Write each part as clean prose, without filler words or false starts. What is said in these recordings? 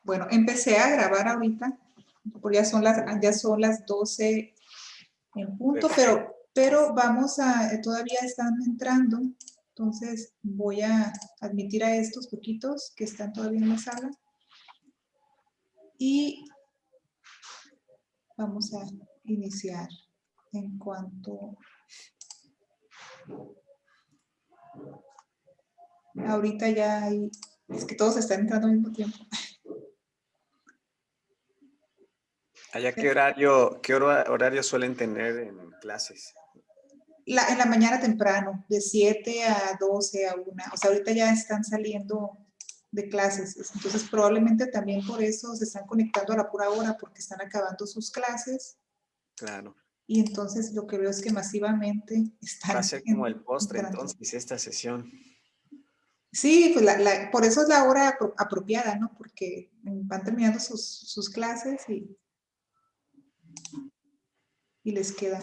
Bueno, empecé a grabar ahorita, porque ya son las 12 en punto, pero vamos a, todavía están entrando, entonces voy a admitir a estos poquitos que están todavía en la sala y vamos a iniciar en cuanto... Ahorita ya hay, es que todos están entrando al mismo tiempo. ¿Allá qué horario suelen tener en clases? En la mañana temprano, de 7 a 12 a 1. O sea, ahorita ya están saliendo de clases. Entonces, probablemente también por eso se están conectando a la pura hora, porque están acabando sus clases. Claro. Y entonces lo que veo es que masivamente están... Va a ser como el postre, entonces, esta sesión. Sí, pues por eso es la hora apropiada, ¿no? Porque van terminando sus clases y les queda.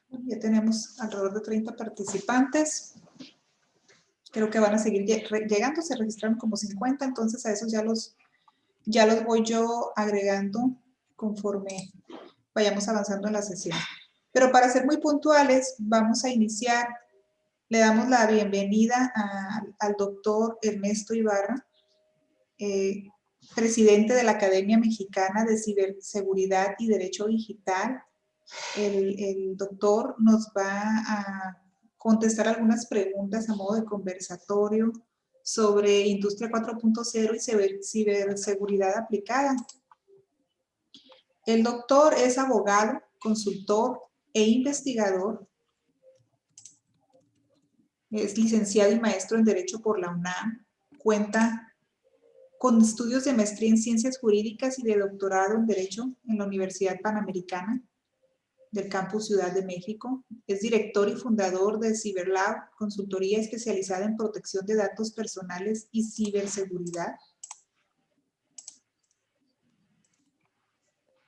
Ya tenemos alrededor de 30 participantes. Creo que van a seguir llegando, se registraron como 50, entonces a esos ya los voy yo agregando conforme vayamos avanzando en la sesión. Pero para ser muy puntuales, vamos a iniciar. Le damos la bienvenida al doctor Ernesto Ibarra, presidente de la Academia Mexicana de Ciberseguridad y Derecho Digital. El doctor nos va a contestar algunas preguntas a modo de conversatorio sobre Industria 4.0 y ciberseguridad aplicada. El doctor es abogado, consultor e investigador. Es licenciado y maestro en Derecho por la UNAM. Cuenta con estudios de maestría en Ciencias Jurídicas y de doctorado en Derecho en la Universidad Panamericana del Campus Ciudad de México. Es director y fundador de CyberLab, consultoría especializada en protección de datos personales y ciberseguridad.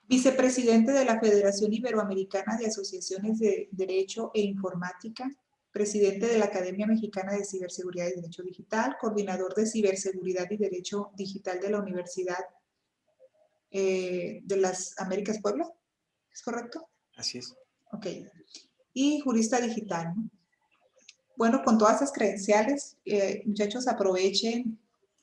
Vicepresidente de la Federación Iberoamericana de Asociaciones de Derecho e Informática. Presidente de la Academia Mexicana de Ciberseguridad y Derecho Digital. Coordinador de Ciberseguridad y Derecho Digital de la Universidad de las Américas Puebla. ¿Es correcto? Así es. Ok. Y jurista digital, ¿no? Bueno, con todas esas credenciales, muchachos, aprovechen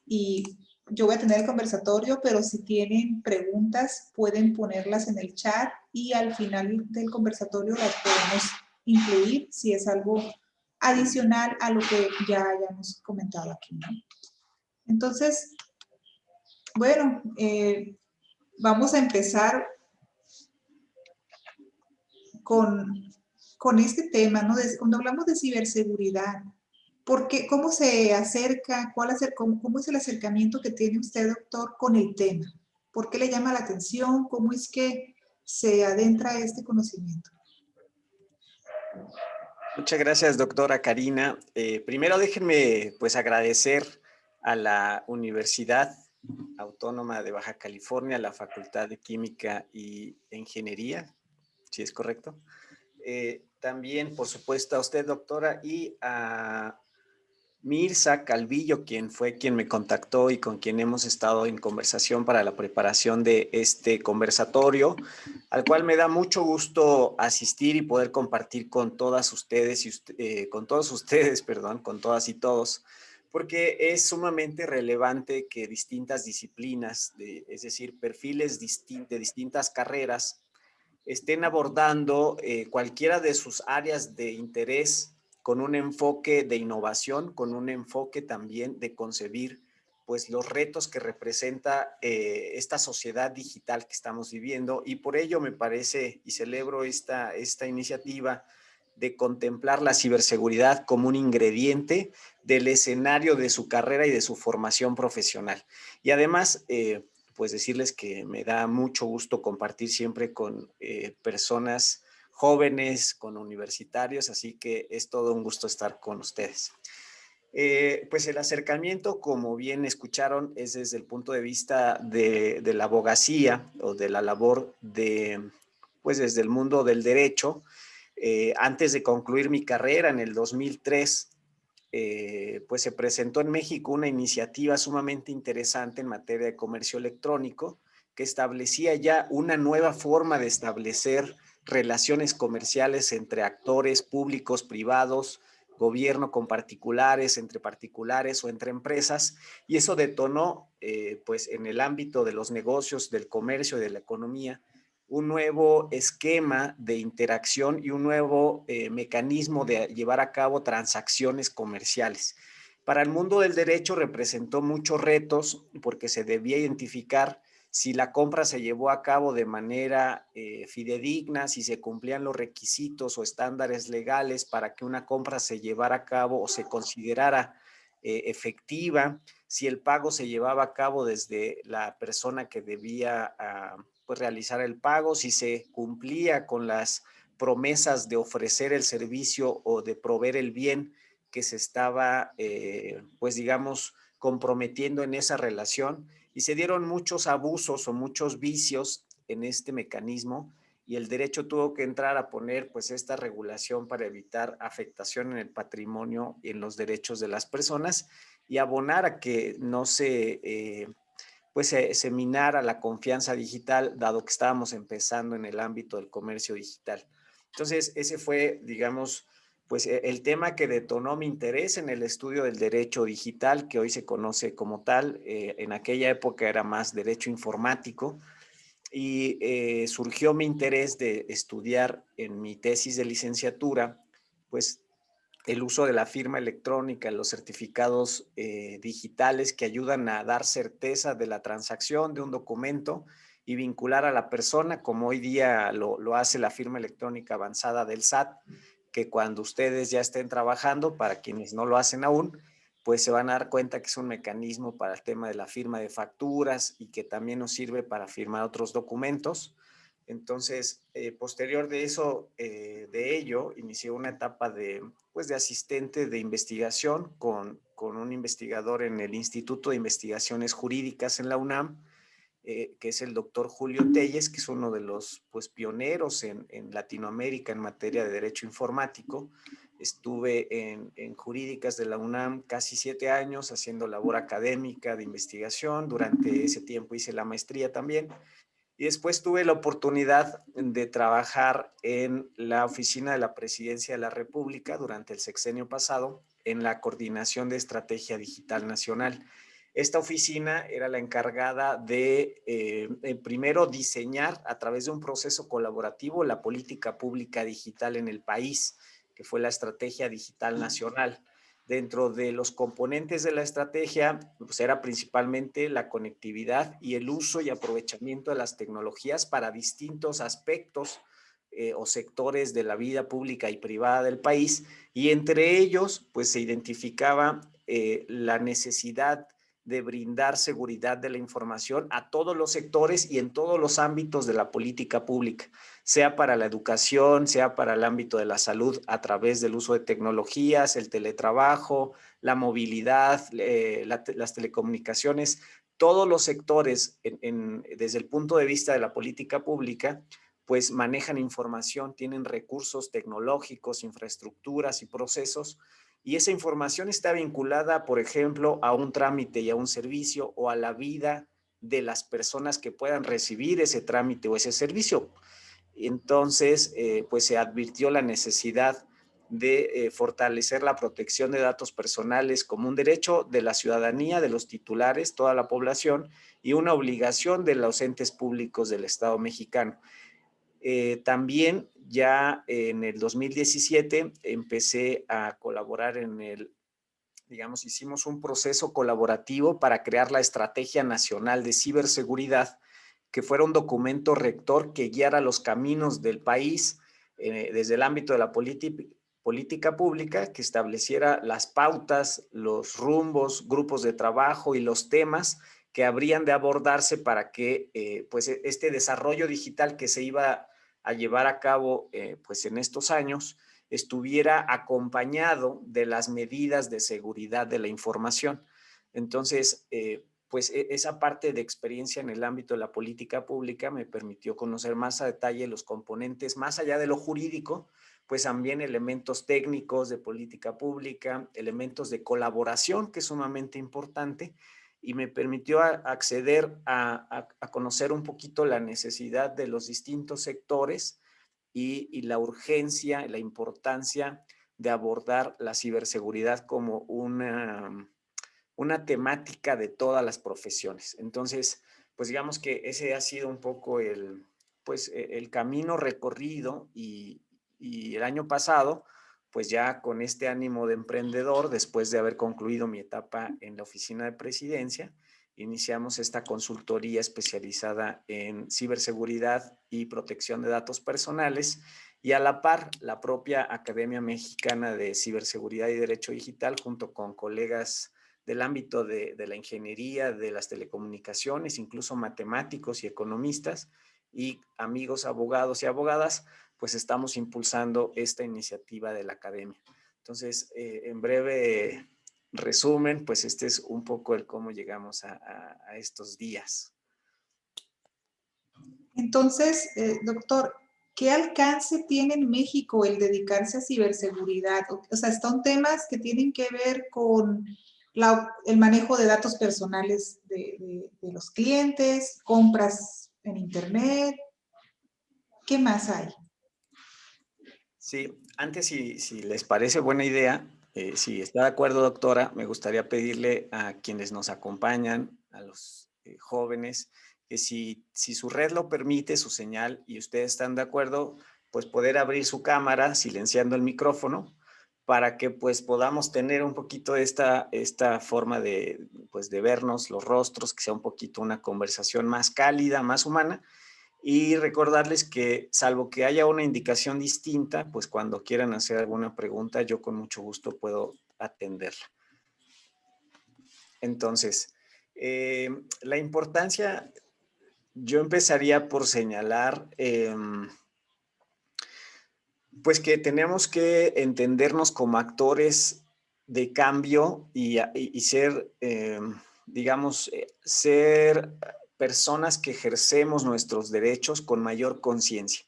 y yo voy a tener el conversatorio, pero si tienen preguntas, pueden ponerlas en el chat y al final del conversatorio las podemos incluir si es algo adicional a lo que ya hayamos comentado aquí, ¿no? Entonces, bueno, vamos a empezar con este tema, ¿no? Cuando hablamos de ciberseguridad, ¿cómo se acerca? ¿Cómo es el acercamiento que tiene usted, doctor, con el tema? ¿Por qué le llama la atención? ¿Cómo es que se adentra este conocimiento? Muchas gracias, doctora Karina. Primero déjenme pues agradecer a la Universidad Autónoma de Baja California, la Facultad de Química y Ingeniería, si es correcto. También, por supuesto, a usted, doctora, y a Mirza Calvillo, quien me contactó y con quien hemos estado en conversación para la preparación de este conversatorio, al cual me da mucho gusto asistir y poder compartir con todas ustedes con todos ustedes, perdón, con todas y todos, porque es sumamente relevante que distintas disciplinas, es decir, perfiles de distintas carreras, estén abordando cualquiera de sus áreas de interés con un enfoque de innovación, con un enfoque también de concebir pues los retos que representa esta sociedad digital que estamos viviendo, y por ello me parece y celebro esta iniciativa de contemplar la ciberseguridad como un ingrediente del escenario de su carrera y de su formación profesional. Y además, pues decirles que me da mucho gusto compartir siempre con personas jóvenes, con universitarios, así que es todo un gusto estar con ustedes. Pues el acercamiento, como bien escucharon, es desde el punto de vista de la abogacía o de la labor pues desde el mundo del derecho. Antes de concluir mi carrera en el 2003, pues se presentó en México una iniciativa sumamente interesante en materia de comercio electrónico que establecía ya una nueva forma de establecer relaciones comerciales entre actores públicos, privados, gobierno con particulares, entre particulares o entre empresas, y eso detonó pues en el ámbito de los negocios, del comercio y de la economía un nuevo esquema de interacción y un nuevo mecanismo de llevar a cabo transacciones comerciales. Para el mundo del derecho representó muchos retos porque se debía identificar si la compra se llevó a cabo de manera fidedigna, si se cumplían los requisitos o estándares legales para que una compra se llevara a cabo o se considerara efectiva, si el pago se llevaba a cabo desde la persona que debía pues realizar el pago, si se cumplía con las promesas de ofrecer el servicio o de proveer el bien que se estaba, pues digamos, comprometiendo en esa relación, y se dieron muchos abusos o muchos vicios en este mecanismo, y el derecho tuvo que entrar a poner pues esta regulación para evitar afectación en el patrimonio y en los derechos de las personas y abonar a que no se minara la confianza digital, dado que estábamos empezando en el ámbito del comercio digital. Entonces, ese fue, digamos, pues el tema que detonó mi interés en el estudio del derecho digital, que hoy se conoce como tal. En aquella época era más derecho informático, y surgió mi interés de estudiar en mi tesis de licenciatura, pues el uso de la firma electrónica, los certificados digitales que ayudan a dar certeza de la transacción de un documento y vincular a la persona, como hoy día lo hace la firma electrónica avanzada del SAT, que cuando ustedes ya estén trabajando, para quienes no lo hacen aún, pues se van a dar cuenta que es un mecanismo para el tema de la firma de facturas y que también nos sirve para firmar otros documentos. Entonces, posterior de eso, de ello, inicié una etapa pues de asistente de investigación con un investigador en el Instituto de Investigaciones Jurídicas en la UNAM, que es el doctor Julio Telles, que es uno de los pues, pioneros en Latinoamérica en materia de derecho informático. Estuve en Jurídicas de la UNAM casi 7 años haciendo labor académica de investigación. Durante ese tiempo hice la maestría también. Y después tuve la oportunidad de trabajar en la oficina de la Presidencia de la República durante el sexenio pasado en la Coordinación de Estrategia Digital Nacional. Esta oficina era la encargada de, primero, diseñar a través de un proceso colaborativo la política pública digital en el país, que fue la Estrategia Digital Nacional. Dentro de los componentes de la estrategia, pues era principalmente la conectividad y el uso y aprovechamiento de las tecnologías para distintos aspectos o sectores de la vida pública y privada del país, y entre ellos pues se identificaba la necesidad de brindar seguridad de la información a todos los sectores y en todos los ámbitos de la política pública, sea para la educación, sea para el ámbito de la salud a través del uso de tecnologías, el teletrabajo, la movilidad, las telecomunicaciones, todos los sectores desde el punto de vista de la política pública, pues manejan información, tienen recursos tecnológicos, infraestructuras y procesos, y esa información está vinculada, por ejemplo, a un trámite y a un servicio o a la vida de las personas que puedan recibir ese trámite o ese servicio. Entonces, pues se advirtió la necesidad de fortalecer la protección de datos personales como un derecho de la ciudadanía, de los titulares, toda la población, y una obligación de los entes públicos del Estado mexicano. También ya en el 2017 empecé a colaborar digamos, hicimos un proceso colaborativo para crear la Estrategia Nacional de Ciberseguridad, que fuera un documento rector que guiara los caminos del país desde el ámbito de la política pública, que estableciera las pautas, los rumbos, grupos de trabajo y los temas que habrían de abordarse para que pues este desarrollo digital que se iba a llevar a cabo pues en estos años estuviera acompañado de las medidas de seguridad de la información. Entonces, pues esa parte de experiencia en el ámbito de la política pública me permitió conocer más a detalle los componentes, más allá de lo jurídico, pues también elementos técnicos de política pública, elementos de colaboración, que es sumamente importante, y me permitió acceder a conocer un poquito la necesidad de los distintos sectores y la urgencia, la importancia de abordar la ciberseguridad como una temática de todas las profesiones. Entonces, pues digamos que ese ha sido un poco pues, el camino recorrido y el año pasado, pues ya con este ánimo de emprendedor, después de haber concluido mi etapa en la oficina de presidencia, iniciamos esta consultoría especializada en ciberseguridad y protección de datos personales, y a la par la propia Academia Mexicana de Ciberseguridad y Derecho Digital, junto con colegas del ámbito de la ingeniería, de las telecomunicaciones, incluso matemáticos y economistas, y amigos abogados y abogadas, pues estamos impulsando esta iniciativa de la academia. Entonces, en breve resumen, pues este es un poco el cómo llegamos a estos días. Entonces, doctor, ¿qué alcance tiene en México el dedicarse a ciberseguridad? O sea, son temas que tienen que ver con el manejo de datos personales de los clientes, compras en Internet. ¿Qué más hay? Sí, antes si les parece buena idea, si está de acuerdo, doctora, me gustaría pedirle a quienes nos acompañan, a los jóvenes, que si su red lo permite, su señal, y ustedes están de acuerdo, pues poder abrir su cámara silenciando el micrófono para que pues podamos tener un poquito esta forma pues, de vernos los rostros, que sea un poquito una conversación más cálida, más humana. Y recordarles que, salvo que haya una indicación distinta, pues cuando quieran hacer alguna pregunta, yo con mucho gusto puedo atenderla. Entonces, la importancia, yo empezaría por señalar, pues que tenemos que entendernos como actores de cambio y ser, digamos, ser personas que ejercemos nuestros derechos con mayor conciencia.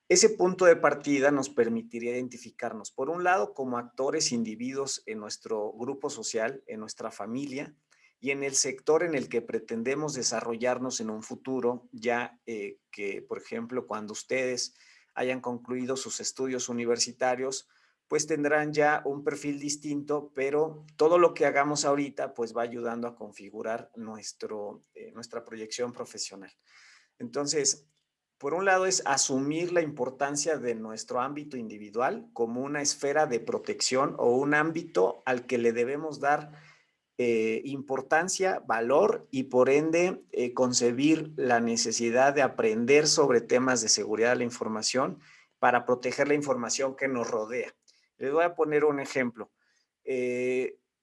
Ese punto de partida nos permitiría identificarnos, por un lado, como actores individuos en nuestro grupo social, en nuestra familia y en el sector en el que pretendemos desarrollarnos en un futuro, ya que, por ejemplo, cuando ustedes hayan concluido sus estudios universitarios, pues tendrán ya un perfil distinto, pero todo lo que hagamos ahorita pues va ayudando a configurar nuestra proyección profesional. Entonces, por un lado es asumir la importancia de nuestro ámbito individual como una esfera de protección o un ámbito al que le debemos dar importancia, valor y por ende concebir la necesidad de aprender sobre temas de seguridad de la información para proteger la información que nos rodea. Les voy a poner un ejemplo.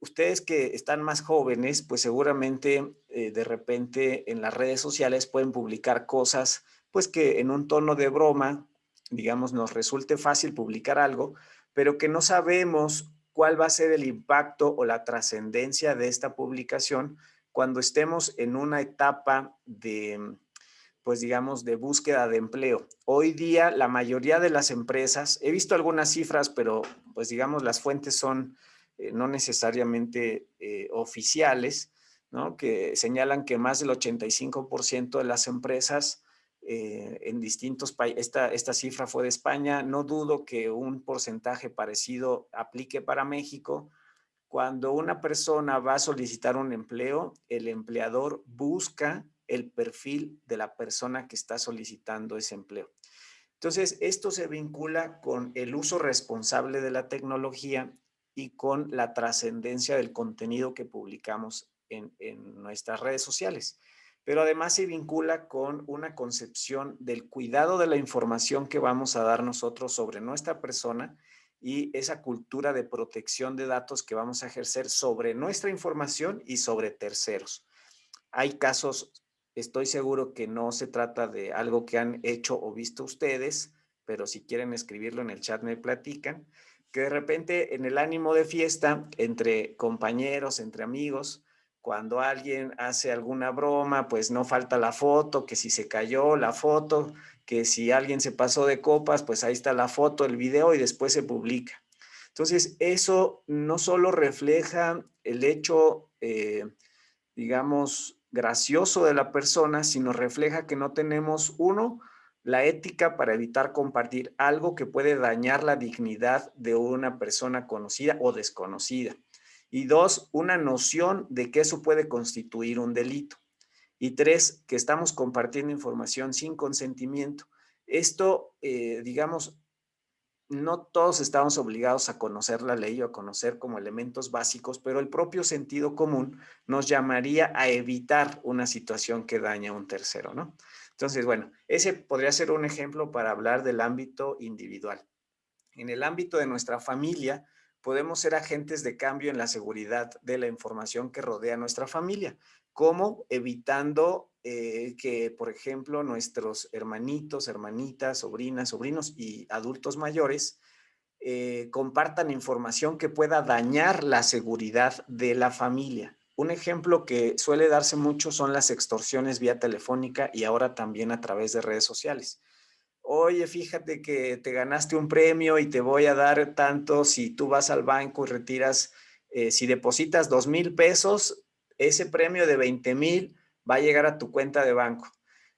ustedes que están más jóvenes, pues seguramente de repente en las redes sociales pueden publicar cosas, pues que en un tono de broma, digamos, nos resulte fácil publicar algo, pero que no sabemos cuál va a ser el impacto o la trascendencia de esta publicación cuando estemos en una etapa de, pues digamos, de búsqueda de empleo. Hoy día la mayoría de las empresas, he visto algunas cifras, pero pues digamos las fuentes son no necesariamente oficiales, ¿no? Que señalan que más del 85% de las empresas en distintos países, esta cifra fue de España, no dudo que un porcentaje parecido aplique para México. Cuando una persona va a solicitar un empleo, el empleador busca el perfil de la persona que está solicitando ese empleo. Entonces, esto se vincula con el uso responsable de la tecnología y con la trascendencia del contenido que publicamos en nuestras redes sociales. Pero además se vincula con una concepción del cuidado de la información que vamos a dar nosotros sobre nuestra persona y esa cultura de protección de datos que vamos a ejercer sobre nuestra información y sobre terceros. Hay casos, estoy seguro que no se trata de algo que han hecho o visto ustedes, pero si quieren escribirlo en el chat me platican, que de repente en el ánimo de fiesta, entre compañeros, entre amigos, cuando alguien hace alguna broma, pues no falta la foto, que si se cayó la foto, que si alguien se pasó de copas, pues ahí está la foto, el video y después se publica. Entonces, eso no solo refleja el hecho, digamos, gracioso de la persona, sino refleja que no tenemos, uno, la ética para evitar compartir algo que puede dañar la dignidad de una persona conocida o desconocida. Y dos, una noción de que eso puede constituir un delito. Y tres, que estamos compartiendo información sin consentimiento. Esto, digamos, no todos estamos obligados a conocer la ley o a conocer como elementos básicos, pero el propio sentido común nos llamaría a evitar una situación que daña a un tercero, ¿no? Entonces, bueno, ese podría ser un ejemplo para hablar del ámbito individual. En el ámbito de nuestra familia, podemos ser agentes de cambio en la seguridad de la información que rodea a nuestra familia, como evitando que, por ejemplo, nuestros hermanitos, hermanitas, sobrinas, sobrinos y adultos mayores compartan información que pueda dañar la seguridad de la familia. Un ejemplo que suele darse mucho son las extorsiones vía telefónica y ahora también a través de redes sociales. Oye, fíjate que te ganaste un premio y te voy a dar tanto si tú vas al banco y retiras, si depositas 2,000 pesos, ese premio de 20,000 va a llegar a tu cuenta de banco.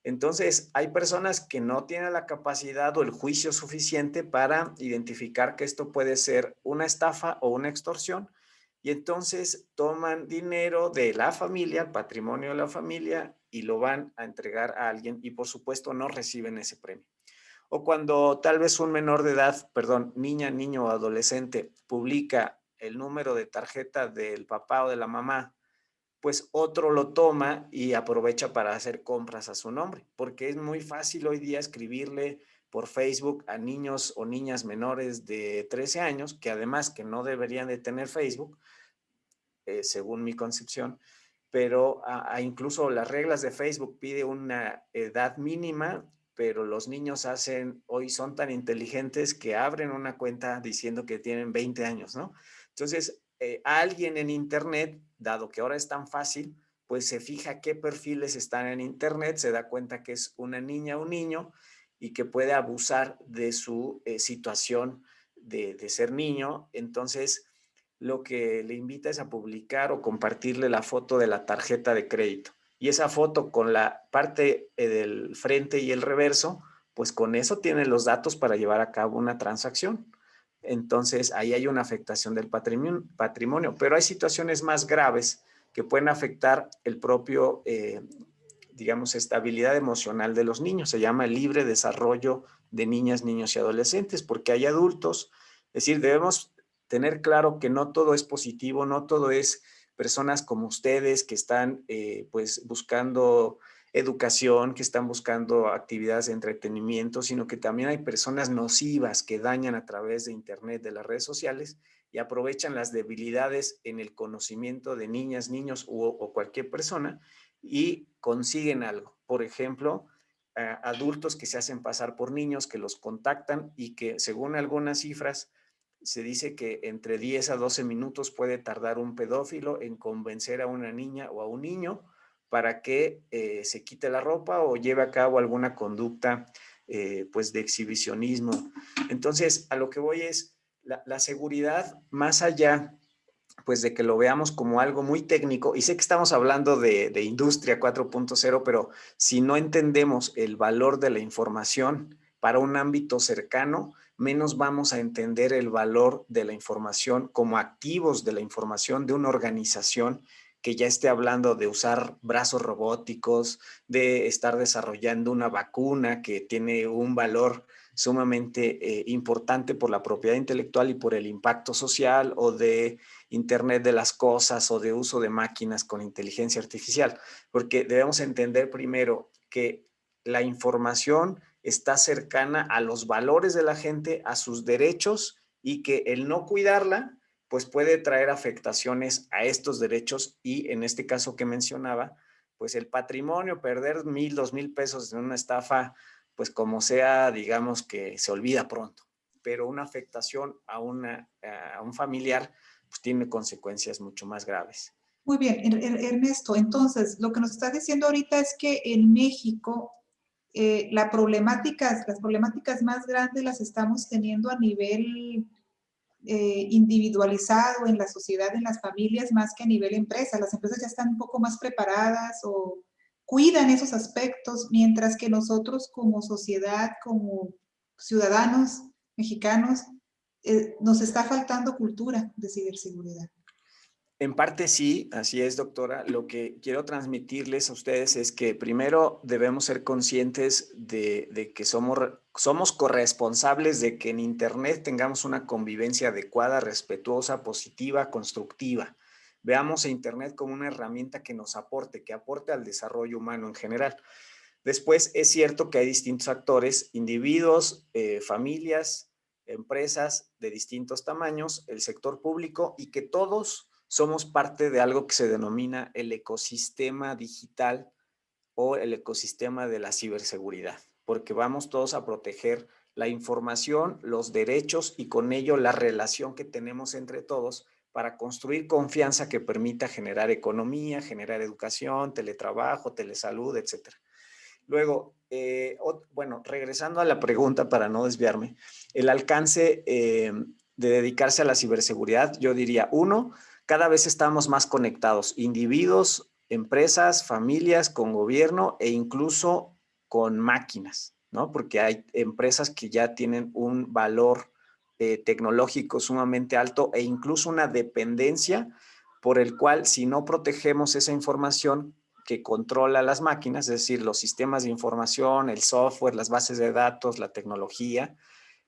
Entonces, hay personas que no tienen la capacidad o el juicio suficiente para identificar que esto puede ser una estafa o una extorsión y entonces toman dinero de la familia, el patrimonio de la familia y lo van a entregar a alguien y por supuesto no reciben ese premio. O cuando tal vez un menor de edad, perdón, niña, niño o adolescente publica el número de tarjeta del papá o de la mamá, pues otro lo toma y aprovecha para hacer compras a su nombre, porque es muy fácil hoy día escribirle por Facebook a niños o niñas menores de 13 años, que además que no deberían de tener Facebook, según mi concepción, pero incluso las reglas de Facebook pide una edad mínima, pero los niños hoy son tan inteligentes que abren una cuenta diciendo que tienen 20 años, ¿no? Entonces, alguien en Internet, dado que ahora es tan fácil, pues se fija qué perfiles están en Internet, se da cuenta que es una niña o un niño y que puede abusar de su situación de ser niño. Entonces, lo que le invita es a publicar o compartirle la foto de la tarjeta de crédito. Y esa foto con la parte del frente y el reverso, pues con eso tiene los datos para llevar a cabo una transacción. Entonces, ahí hay una afectación del patrimonio, pero hay situaciones más graves que pueden afectar el propio, digamos, estabilidad emocional de los niños. Se llama el libre desarrollo de niñas, niños y adolescentes, porque hay adultos, es decir, debemos tener claro que no todo es positivo, no todo es personas como ustedes que están pues buscando educación, que están buscando actividades de entretenimiento, sino que también hay personas nocivas que dañan a través de Internet, de las redes sociales, y aprovechan las debilidades en el conocimiento de niñas, niños o cualquier persona y consiguen algo. Por ejemplo, adultos que se hacen pasar por niños, que los contactan y que según algunas cifras se dice que entre 10 a 12 minutos puede tardar un pedófilo en convencer a una niña o a un niño para que se quite la ropa o lleve a cabo alguna conducta pues de exhibicionismo. Entonces, a lo que voy es la seguridad más allá pues de que lo veamos como algo muy técnico, y sé que estamos hablando de industria 4.0, pero si no entendemos el valor de la información para un ámbito cercano, menos vamos a entender el valor de la información como activos de la información de una organización que ya esté hablando de usar brazos robóticos, de estar desarrollando una vacuna que tiene un valor sumamente importante por la propiedad intelectual y por el impacto social, o de Internet de las cosas o de uso de máquinas con inteligencia artificial, porque debemos entender primero que la información está cercana a los valores de la gente, a sus derechos, y que el no cuidarla pues puede traer afectaciones a estos derechos y en este caso que mencionaba, pues el patrimonio, perder 1,000, 2,000 pesos en una estafa, pues como sea, digamos que se olvida pronto, pero una afectación a un familiar pues tiene consecuencias mucho más graves. Muy bien, Ernesto, entonces lo que nos estás diciendo ahorita es que en México las problemáticas más grandes las estamos teniendo a nivel individualizado en la sociedad, en las familias, más que a nivel empresa. Las empresas ya están un poco más preparadas o cuidan esos aspectos, mientras que nosotros como sociedad, como ciudadanos mexicanos, nos está faltando cultura de ciberseguridad. En parte sí, así es, doctora. Lo que quiero transmitirles a ustedes es que primero debemos ser conscientes de que somos corresponsables de que en Internet tengamos una convivencia adecuada, respetuosa, positiva, constructiva. Veamos a Internet como una herramienta que nos aporte, que aporte al desarrollo humano en general. Después, es cierto que hay distintos actores, individuos, familias, empresas de distintos tamaños, el sector público, y que todos somos parte de algo que se denomina el ecosistema digital o el ecosistema de la ciberseguridad, porque vamos todos a proteger la información, los derechos y con ello la relación que tenemos entre todos para construir confianza que permita generar economía, generar educación, teletrabajo, telesalud, etcétera. Luego, bueno, regresando a la pregunta para no desviarme, el alcance de dedicarse a la ciberseguridad, yo diría, uno, cada vez estamos más conectados, individuos, empresas, familias, con gobierno e incluso con máquinas, ¿no? Porque hay empresas que ya tienen un valor tecnológico sumamente alto e incluso una dependencia por el cual si no protegemos esa información que controla las máquinas, es decir, los sistemas de información, el software, las bases de datos, la tecnología,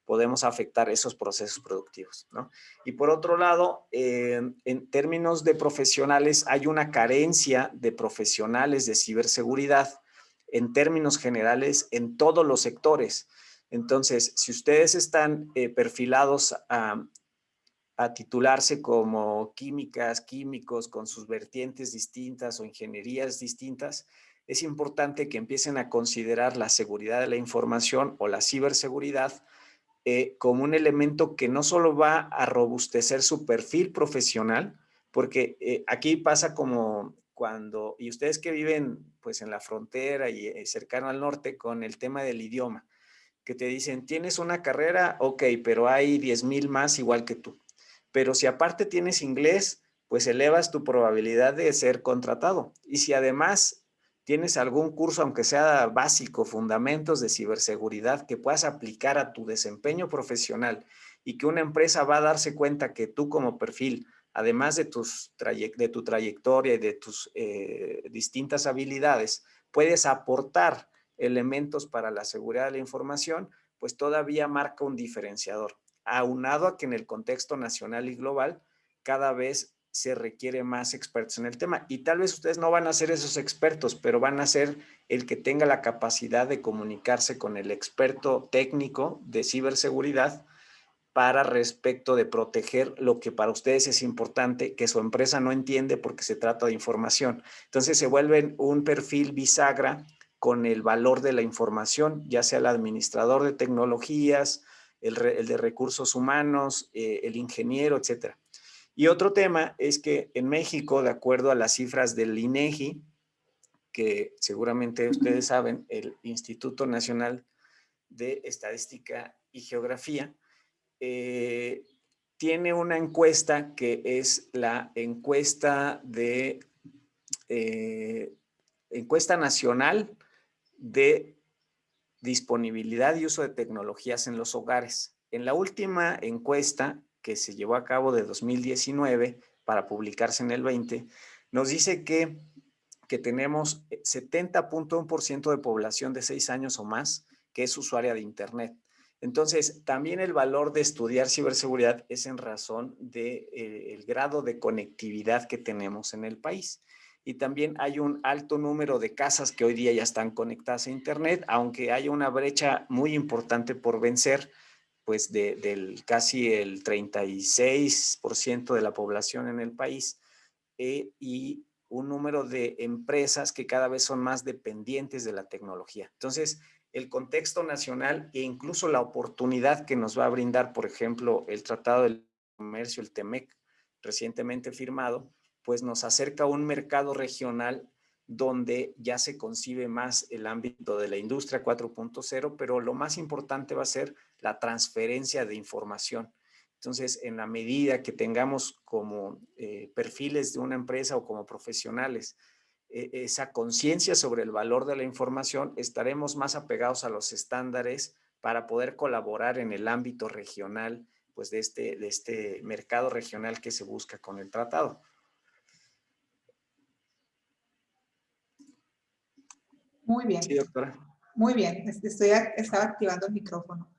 podemos afectar esos procesos productivos, ¿no? Y por otro lado, en términos de profesionales, hay una carencia de profesionales de ciberseguridad en términos generales en todos los sectores. Entonces, si ustedes están perfilados a titularse como químicas, químicos con sus vertientes distintas o ingenierías distintas, es importante que empiecen a considerar la seguridad de la información o la ciberseguridad como un elemento que no solo va a robustecer su perfil profesional, porque aquí pasa como cuando, y ustedes que viven pues en la frontera y cercano al norte con el tema del idioma, que te dicen, tienes una carrera, ok, pero hay 10,000 más igual que tú. Pero si aparte tienes inglés, pues elevas tu probabilidad de ser contratado. Y si además tienes algún curso, aunque sea básico, fundamentos de ciberseguridad, que puedas aplicar a tu desempeño profesional y que una empresa va a darse cuenta que tú como perfil, además de tu trayectoria y de tus distintas habilidades, puedes aportar elementos para la seguridad de la información, pues todavía marca un diferenciador, aunado a que en el contexto nacional y global cada vez se requiere más expertos en el tema. Y tal vez ustedes no van a ser esos expertos, pero van a ser el que tenga la capacidad de comunicarse con el experto técnico de ciberseguridad para respecto de proteger lo que para ustedes es importante, que su empresa no entiende porque se trata de información. Entonces se vuelven un perfil bisagra con el valor de la información, ya sea el administrador de tecnologías, el de recursos humanos, el ingeniero, etcétera. Y otro tema es que en México, de acuerdo a las cifras del INEGI, que seguramente ustedes saben, el Instituto Nacional de Estadística y Geografía, tiene una encuesta que es la encuesta nacional de disponibilidad y uso de tecnologías en los hogares. En la última encuesta que se llevó a cabo de 2019 para publicarse en el 20, nos dice que tenemos 70.1% de población de 6 años o más que es usuaria de Internet. Entonces, también el valor de estudiar ciberseguridad es en razón del grado de conectividad que tenemos en el país. Y también hay un alto número de casas que hoy día ya están conectadas a Internet, aunque hay una brecha muy importante por vencer, pues del casi el 36% de la población en el país, y un número de empresas que cada vez son más dependientes de la tecnología. Entonces, el contexto nacional e incluso la oportunidad que nos va a brindar, por ejemplo, el Tratado del Comercio, el TEMEC, recientemente firmado, pues nos acerca a un mercado regional donde ya se concibe más el ámbito de la industria 4.0, pero lo más importante va a ser la transferencia de información. Entonces, en la medida que tengamos como perfiles de una empresa o como profesionales esa conciencia sobre el valor de la información, estaremos más apegados a los estándares para poder colaborar en el ámbito regional, pues de este mercado regional que se busca con el tratado. Muy Sí, bien, doctora. muy bien. Estaba activando el micrófono.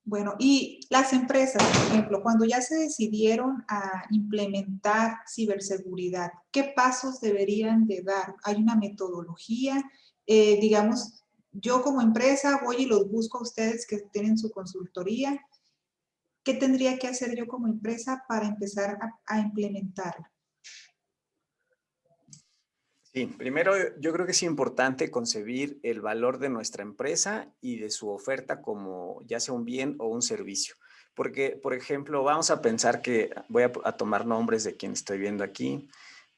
Bueno, y las empresas, por ejemplo, cuando ya se decidieron a implementar ciberseguridad, ¿qué pasos deberían de dar? ¿Hay una metodología? Digamos, yo como empresa voy y los busco a ustedes que tienen su consultoría. ¿Qué tendría que hacer yo como empresa para empezar a implementarla? Sí, primero yo creo que es importante concebir el valor de nuestra empresa y de su oferta como ya sea un bien o un servicio. Porque, por ejemplo, vamos a pensar que voy a tomar nombres de quien estoy viendo aquí,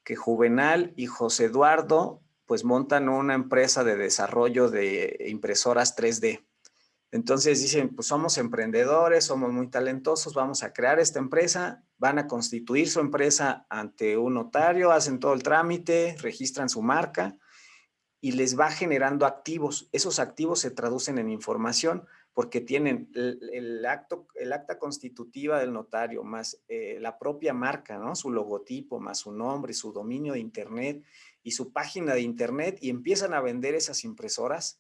que Juvenal y José Eduardo pues montan una empresa de desarrollo de impresoras 3D. Entonces dicen, pues somos emprendedores, somos muy talentosos, vamos a crear esta empresa, van a constituir su empresa ante un notario, hacen todo el trámite, registran su marca y les va generando activos. Esos activos se traducen en información porque tienen el acta constitutiva del notario, más la propia marca, ¿no? Su logotipo, más su nombre, su dominio de Internet y su página de Internet, y empiezan a vender esas impresoras.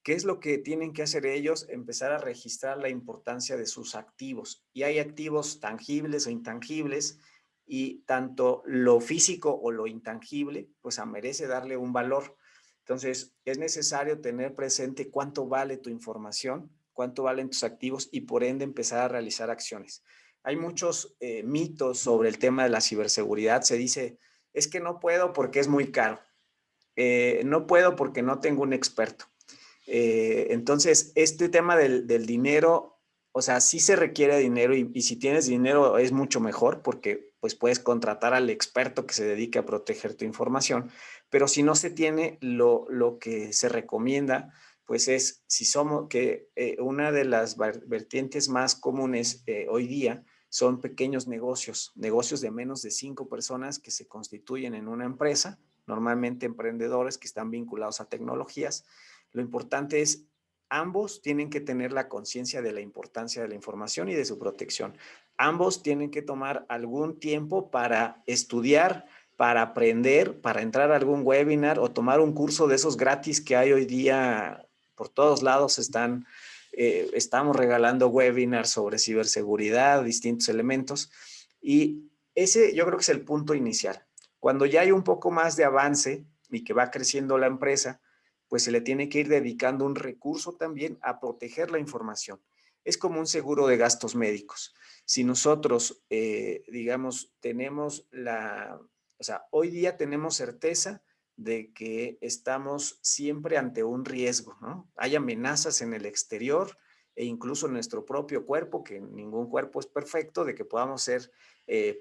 ¿Qué es lo que tienen que hacer ellos? Empezar a registrar la importancia de sus activos. Y hay activos tangibles o intangibles, y tanto lo físico o lo intangible, pues merece darle un valor. Entonces, es necesario tener presente cuánto vale tu información, cuánto valen tus activos, y por ende empezar a realizar acciones. Hay muchos mitos sobre el tema de la ciberseguridad. Se dice, es que no puedo porque es muy caro. No puedo porque no tengo un experto. Entonces, este tema del dinero, o sea, sí se requiere dinero, y si tienes dinero es mucho mejor porque pues puedes contratar al experto que se dedique a proteger tu información, pero si no se tiene, lo que se recomienda pues es, si somos, que una de las vertientes más comunes hoy día son pequeños negocios, negocios de menos de 5 personas que se constituyen en una empresa, normalmente emprendedores que están vinculados a tecnologías. Lo importante es, ambos tienen que tener la conciencia de la importancia de la información y de su protección. Ambos tienen que tomar algún tiempo para estudiar, para aprender, para entrar a algún webinar o tomar un curso de esos gratis que hay hoy día por todos lados. Estamos regalando webinars sobre ciberseguridad, distintos elementos, y ese yo creo que es el punto inicial. Cuando ya hay un poco más de avance y que va creciendo la empresa, pues se le tiene que ir dedicando un recurso también a proteger la información. Es como un seguro de gastos médicos. Si nosotros, digamos, tenemos o sea, hoy día tenemos certeza de que estamos siempre ante un riesgo, ¿no? Hay amenazas en el exterior e incluso en nuestro propio cuerpo, que ningún cuerpo es perfecto, de que podamos ser,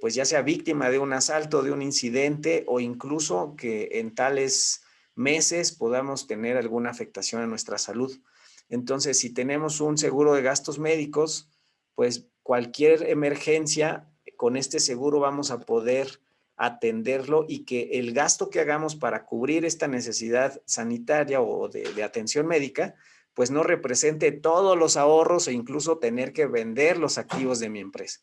pues ya sea víctima de un asalto, de un incidente, o incluso que en tales meses podamos tener alguna afectación a nuestra salud. Entonces, si tenemos un seguro de gastos médicos, pues cualquier emergencia, con este seguro vamos a poder atenderlo y que el gasto que hagamos para cubrir esta necesidad sanitaria o de atención médica, pues no represente todos los ahorros e incluso tener que vender los activos de mi empresa.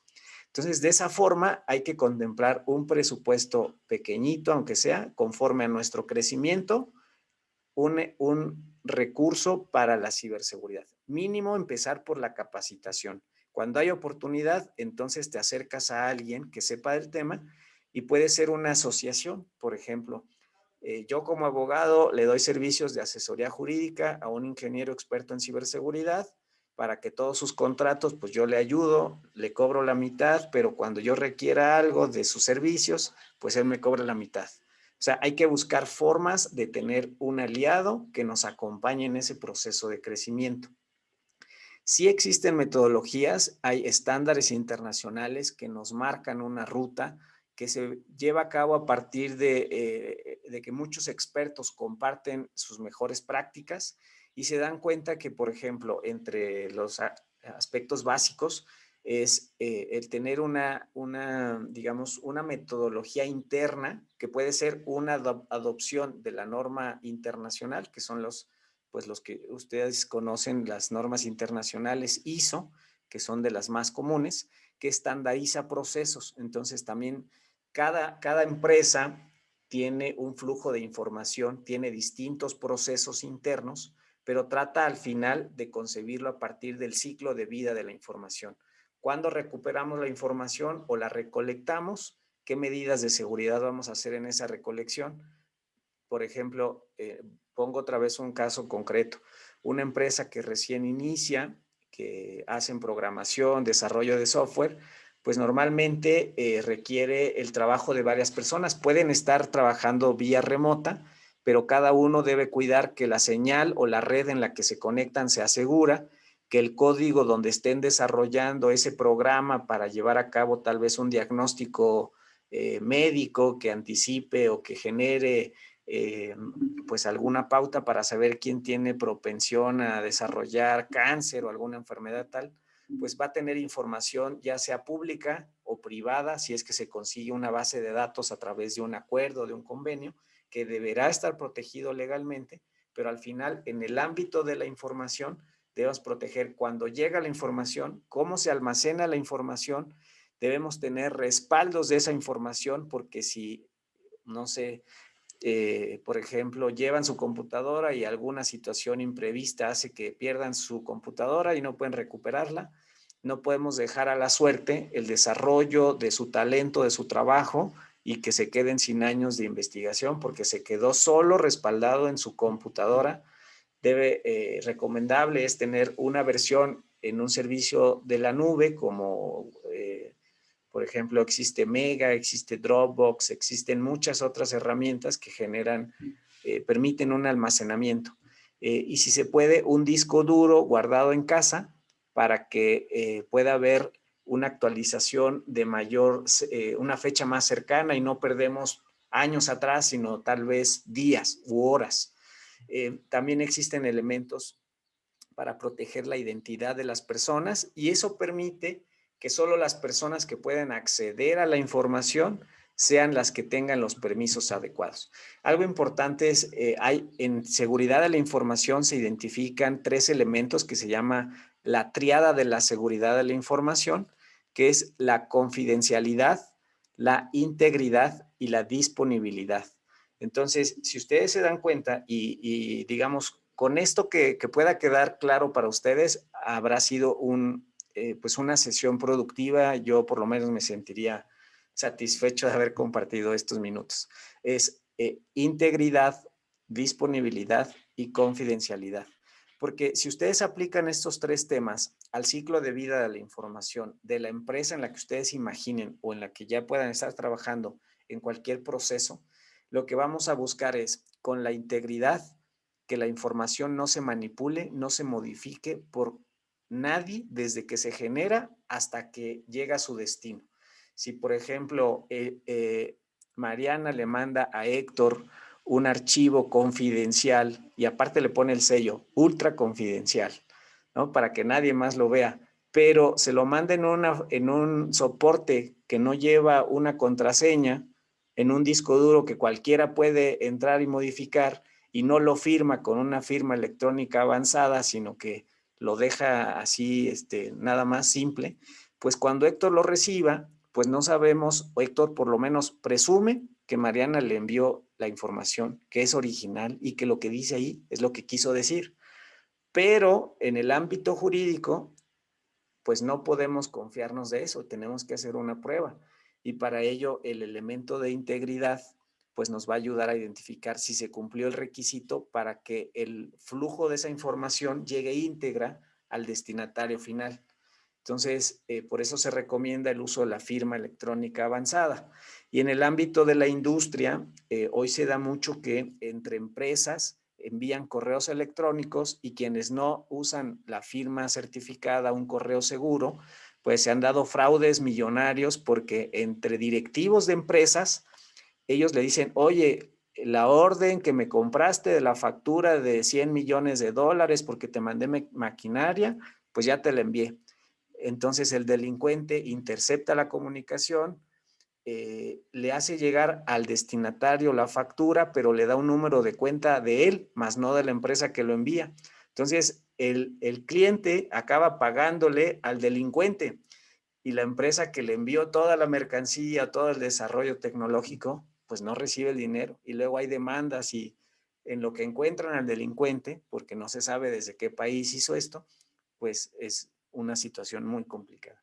Entonces, de esa forma hay que contemplar un presupuesto pequeñito, aunque sea, conforme a nuestro crecimiento, un recurso para la ciberseguridad. Mínimo empezar por la capacitación. Cuando hay oportunidad, entonces te acercas a alguien que sepa del tema y puede ser una asociación, por ejemplo. Yo como abogado le doy servicios de asesoría jurídica a un ingeniero experto en ciberseguridad para que todos sus contratos, pues yo le ayudo, le cobro la mitad, pero cuando yo requiera algo de sus servicios, pues él me cobra la mitad. O sea, hay que buscar formas de tener un aliado que nos acompañe en ese proceso de crecimiento. Sí existen metodologías, hay estándares internacionales que nos marcan una ruta que se lleva a cabo a partir de que muchos expertos comparten sus mejores prácticas y se dan cuenta que, por ejemplo, entre los aspectos básicos es el tener digamos, una metodología interna que puede ser una adopción de la norma internacional, que son pues los que ustedes conocen, las normas internacionales ISO, que son de las más comunes, que estandariza procesos. Entonces también cada empresa tiene un flujo de información, tiene distintos procesos internos, pero trata al final de concebirlo a partir del ciclo de vida de la información. ¿Cuándo recuperamos la información o la recolectamos? ¿Qué medidas de seguridad vamos a hacer en esa recolección? Por ejemplo, pongo otra vez un caso concreto. Una empresa que recién inicia, que hacen programación, desarrollo de software, pues normalmente requiere el trabajo de varias personas. Pueden estar trabajando vía remota, pero cada uno debe cuidar que la señal o la red en la que se conectan sea segura, que el código donde estén desarrollando ese programa para llevar a cabo tal vez un diagnóstico médico que anticipe o que genere pues alguna pauta para saber quién tiene propensión a desarrollar cáncer o alguna enfermedad tal, pues va a tener información ya sea pública o privada, si es que se consigue una base de datos a través de un acuerdo, de un convenio, que deberá estar protegido legalmente, pero al final en el ámbito de la información debemos proteger cuando llega la información, cómo se almacena la información, debemos tener respaldos de esa información porque si, no sé, por ejemplo, llevan su computadora y alguna situación imprevista hace que pierdan su computadora y no pueden recuperarla. No podemos dejar a la suerte el desarrollo de su talento, de su trabajo y que se queden sin años de investigación porque se quedó solo respaldado en su computadora. Recomendable es tener una versión en un servicio de la nube como por ejemplo, existe Mega, existe Dropbox, existen muchas otras herramientas que permiten un almacenamiento. Y si se puede, un disco duro guardado en casa para que pueda haber una actualización de una fecha más cercana y no perdemos años atrás, sino tal vez días u horas. También existen elementos para proteger la identidad de las personas y eso permite que solo las personas que pueden acceder a la información sean las que tengan los permisos adecuados. Algo importante es, en seguridad de la información se identifican 3 elementos que se llama la triada de la seguridad de la información, que es la confidencialidad, la integridad y la disponibilidad. Entonces, si ustedes se dan cuenta y digamos, con esto que pueda quedar claro para ustedes, habrá sido pues una sesión productiva. Yo por lo menos me sentiría satisfecho de haber compartido estos minutos. Es integridad, disponibilidad y confidencialidad. Porque si ustedes aplican estos 3 temas al ciclo de vida de la información de la empresa en la que ustedes imaginen o en la que ya puedan estar trabajando en cualquier proceso, lo que vamos a buscar es con la integridad que la información no se manipule, no se modifique por nadie desde que se genera hasta que llega a su destino. Si, por ejemplo, Mariana le manda a Héctor un archivo confidencial y aparte le pone el sello ultra confidencial, ¿no? Para que nadie más lo vea, pero se lo manda en un soporte que no lleva una contraseña, en un disco duro que cualquiera puede entrar y modificar y no lo firma con una firma electrónica avanzada, sino que lo deja así, nada más simple, pues cuando Héctor lo reciba, pues no sabemos, o Héctor por lo menos presume que Mariana le envió la información, que es original y que lo que dice ahí es lo que quiso decir. Pero en el ámbito jurídico, pues no podemos confiarnos de eso, tenemos que hacer una prueba. Y para ello el elemento de integridad pues nos va a ayudar a identificar si se cumplió el requisito para que el flujo de esa información llegue íntegra al destinatario final. Entonces, por eso se recomienda el uso de la firma electrónica avanzada. Y en el ámbito de la industria, hoy se da mucho que entre empresas envían correos electrónicos y quienes no usan la firma certificada, un correo seguro, pues se han dado fraudes millonarios porque entre directivos de empresas, ellos le dicen, oye, la orden que me compraste de la factura de 100 millones de dólares porque te mandé maquinaria, pues ya te la envié. Entonces el delincuente intercepta la comunicación, le hace llegar al destinatario la factura, pero le da un número de cuenta de él, más no de la empresa que lo envía. Entonces el cliente acaba pagándole al delincuente y la empresa que le envió toda la mercancía, todo el desarrollo tecnológico, pues no recibe el dinero. Y luego hay demandas y en lo que encuentran al delincuente, porque no se sabe desde qué país hizo esto, pues es una situación muy complicada.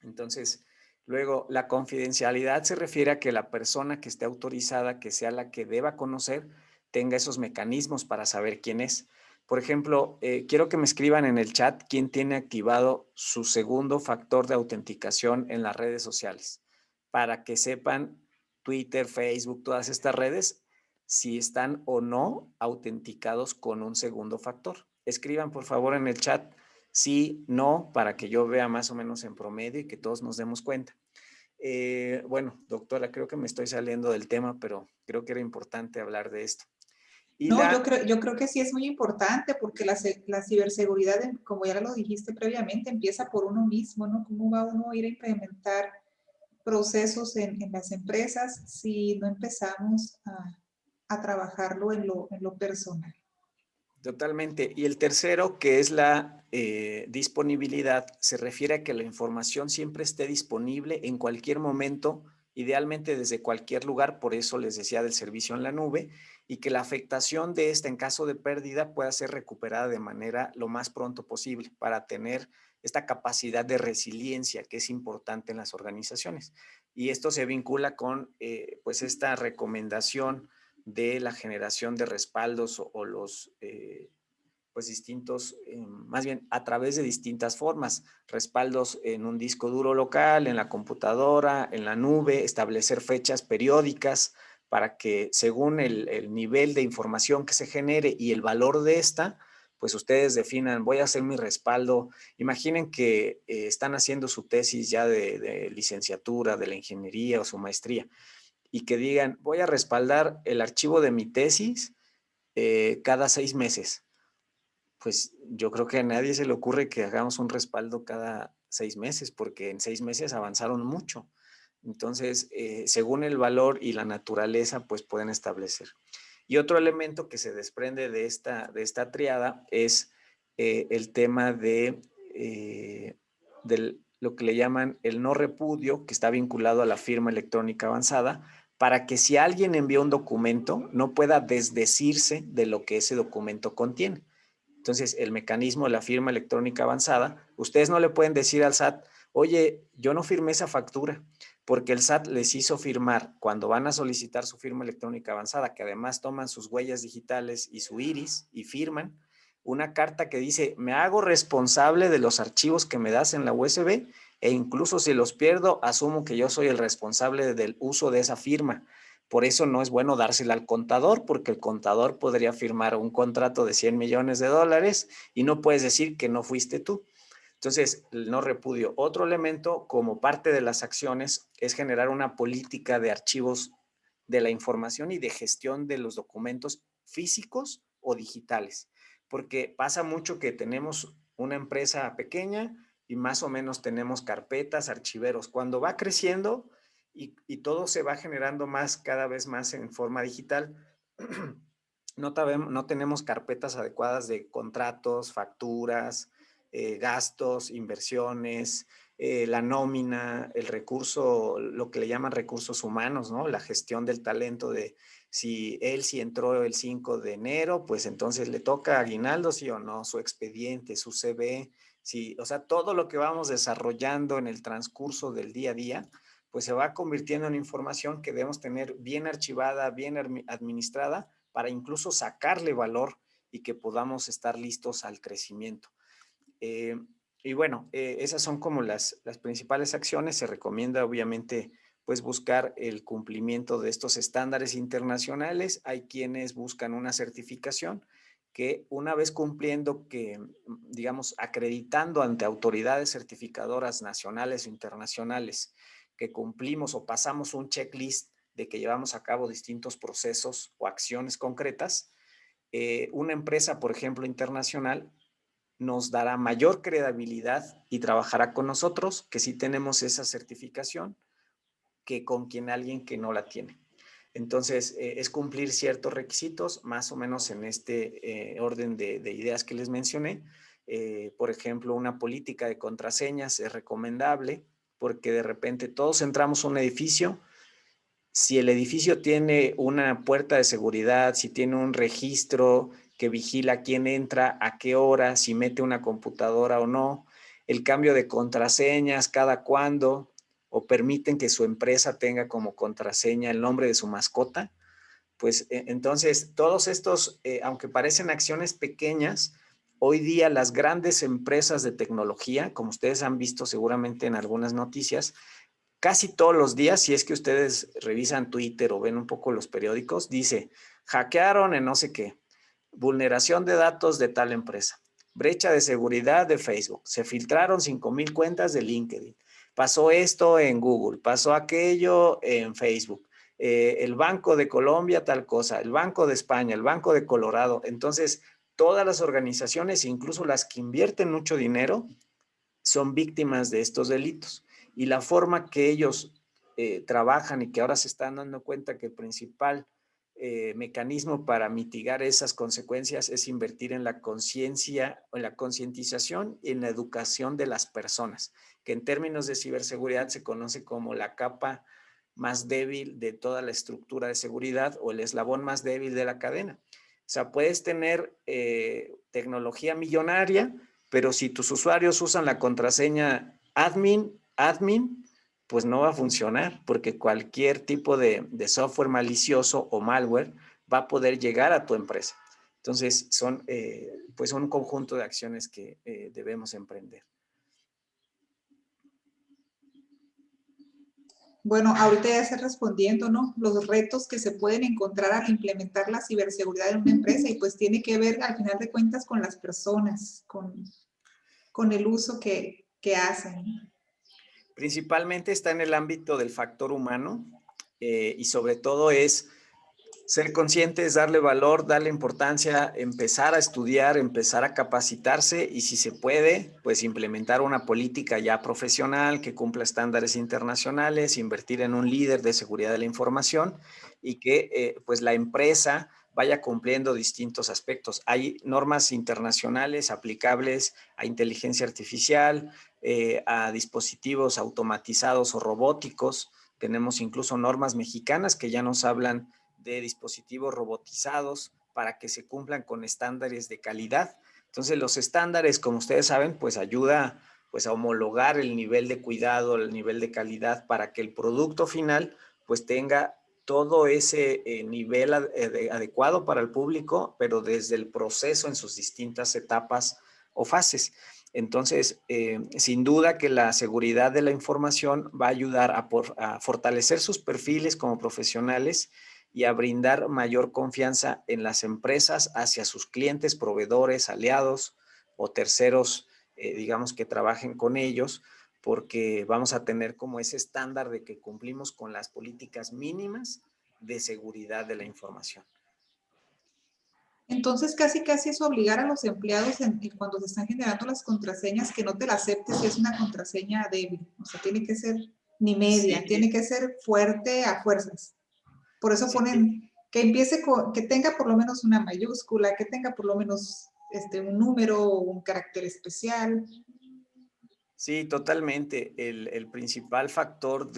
Entonces, luego, la confidencialidad se refiere a que la persona que esté autorizada, que sea la que deba conocer, tenga esos mecanismos para saber quién es. Por ejemplo, quiero que me escriban en el chat quién tiene activado su segundo factor de autenticación en las redes sociales, para que sepan Twitter, Facebook, todas estas redes, si están o no autenticados con un segundo factor. Escriban por favor en el chat sí, no, para que yo vea más o menos en promedio y que todos nos demos cuenta. Bueno, doctora, creo que me estoy saliendo del tema, pero creo que era importante hablar de esto. Y No, la, yo creo que sí es muy importante porque la ciberseguridad, como ya lo dijiste previamente, empieza por uno mismo, ¿no? ¿Cómo va uno a ir a implementar procesos en las empresas si no empezamos a trabajarlo en lo personal? Totalmente. Y el tercero, que es la disponibilidad, se refiere a que la información siempre esté disponible en cualquier momento, idealmente desde cualquier lugar, por eso les decía del servicio en la nube, y que la afectación de esta en caso de pérdida pueda ser recuperada de manera lo más pronto posible para tener esta capacidad de resiliencia que es importante en las organizaciones. Y esto se vincula con pues esta recomendación de la generación de respaldos o los pues distintos, más bien a través de distintas formas, respaldos en un disco duro local, en la computadora, en la nube, establecer fechas periódicas para que según el nivel de información que se genere y el valor de esta, pues ustedes definan, voy a hacer mi respaldo. Imaginen que están haciendo su tesis ya de licenciatura, de la ingeniería o su maestría y que digan, voy a respaldar el archivo de mi tesis cada 6 meses. Pues yo creo que a nadie se le ocurre que hagamos un respaldo cada 6 meses, porque en 6 meses avanzaron mucho. Entonces, según el valor y la naturaleza, pues pueden establecer. Y otro elemento que se desprende de esta triada es el tema de lo que le llaman el no repudio, que está vinculado a la firma electrónica avanzada, para que si alguien envía un documento, no pueda desdecirse de lo que ese documento contiene. Entonces, el mecanismo de la firma electrónica avanzada, ustedes no le pueden decir al SAT, oye, yo no firmé esa factura, porque el SAT les hizo firmar cuando van a solicitar su firma electrónica avanzada, que además toman sus huellas digitales y su iris y firman. una carta que dice, me hago responsable de los archivos que me das en la USB e incluso si los pierdo, asumo que yo soy el responsable del uso de esa firma. Por eso no es bueno dársela al contador, porque el contador podría firmar un contrato de 100 millones de dólares y no puedes decir que no fuiste tú. Entonces, el no repudio. Otro elemento, como parte de las acciones, es generar una política de archivos de la información y de gestión de los documentos físicos o digitales. Porque pasa mucho que tenemos una empresa pequeña y más o menos tenemos carpetas, archiveros. Cuando va creciendo y todo se va generando más, cada vez más en forma digital, no tenemos carpetas adecuadas de contratos, facturas, gastos, inversiones, la nómina, el recurso, lo que le llaman recursos humanos, ¿no? La gestión del talento de si entró el 5 de enero, pues entonces le toca aguinaldo, sí o no, su expediente, su CV, sí, o sea, todo lo que vamos desarrollando en el transcurso del día a día, pues se va convirtiendo en información que debemos tener bien archivada, bien administrada, para incluso sacarle valor y que podamos estar listos al crecimiento. Y bueno, esas son como las principales acciones. Se recomienda obviamente pues buscar el cumplimiento de estos estándares internacionales. Hay quienes buscan una certificación que una vez cumpliendo, que digamos acreditando ante autoridades certificadoras nacionales o internacionales que cumplimos o pasamos un checklist de que llevamos a cabo distintos procesos o acciones concretas, una empresa, por ejemplo, internacional, nos dará mayor credibilidad y trabajará con nosotros, que sí tenemos esa certificación, que con alguien que no la tiene. Entonces, es cumplir ciertos requisitos, más o menos en este orden de ideas que les mencioné. Por ejemplo, una política de contraseñas es recomendable, porque de repente todos entramos a un edificio. Si el edificio tiene una puerta de seguridad, si tiene un registro que vigila quién entra, a qué hora, si mete una computadora o no, el cambio de contraseñas, cada cuándo, o permiten que su empresa tenga como contraseña el nombre de su mascota, pues entonces todos estos, aunque parecen acciones pequeñas, hoy día las grandes empresas de tecnología, como ustedes han visto seguramente en algunas noticias, casi todos los días, si es que ustedes revisan Twitter o ven un poco los periódicos, dice, hackearon en no sé qué, vulneración de datos de tal empresa, brecha de seguridad de Facebook, se filtraron 5,000 cuentas de LinkedIn, pasó esto en Google, pasó aquello en Facebook, el Banco de Colombia tal cosa, el Banco de España, el Banco de Colorado. Entonces, todas las organizaciones, incluso las que invierten mucho dinero, son víctimas de estos delitos. Y la forma que ellos trabajan y que ahora se están dando cuenta que el principal mecanismo para mitigar esas consecuencias es invertir en la conciencia, en la concientización y en la educación de las personas, que en términos de ciberseguridad se conoce como la capa más débil de toda la estructura de seguridad o el eslabón más débil de la cadena. O sea, puedes tener tecnología millonaria, pero si tus usuarios usan la contraseña admin, pues no va a funcionar, porque cualquier tipo de software malicioso o malware va a poder llegar a tu empresa. Entonces, pues un conjunto de acciones que debemos emprender. Bueno, ahorita ya se respondiendo, ¿no? Los retos que se pueden encontrar al implementar la ciberseguridad en una empresa y pues tiene que ver al final de cuentas con las personas, con el uso que hacen. Principalmente está en el ámbito del factor humano y sobre todo es ser conscientes, darle valor, darle importancia, empezar a estudiar, empezar a capacitarse y si se puede, pues implementar una política ya profesional que cumpla estándares internacionales, invertir en un líder de seguridad de la información y que pues la empresa vaya cumpliendo distintos aspectos. Hay normas internacionales aplicables a inteligencia artificial, a dispositivos automatizados o robóticos. Tenemos incluso normas mexicanas que ya nos hablan de dispositivos robotizados para que se cumplan con estándares de calidad. Entonces, los estándares, como ustedes saben, pues ayuda pues a homologar el nivel de cuidado, el nivel de calidad para que el producto final pues tenga todo ese nivel adecuado para el público, pero desde el proceso en sus distintas etapas o fases. Entonces, sin duda que la seguridad de la información va a ayudar a fortalecer sus perfiles como profesionales y a brindar mayor confianza en las empresas hacia sus clientes, proveedores, aliados o terceros, digamos, que trabajen con ellos, porque vamos a tener como ese estándar de que cumplimos con las políticas mínimas de seguridad de la información. Entonces, casi es obligar a los empleados cuando se están generando las contraseñas que no te la aceptes si es una contraseña débil. O sea, tiene que ser ni media, Sí, tiene que ser fuerte a fuerzas. Por eso sí, ponen que empiece que tenga por lo menos una mayúscula, que tenga por lo menos un número o un carácter especial. sí, totalmente. El principal factor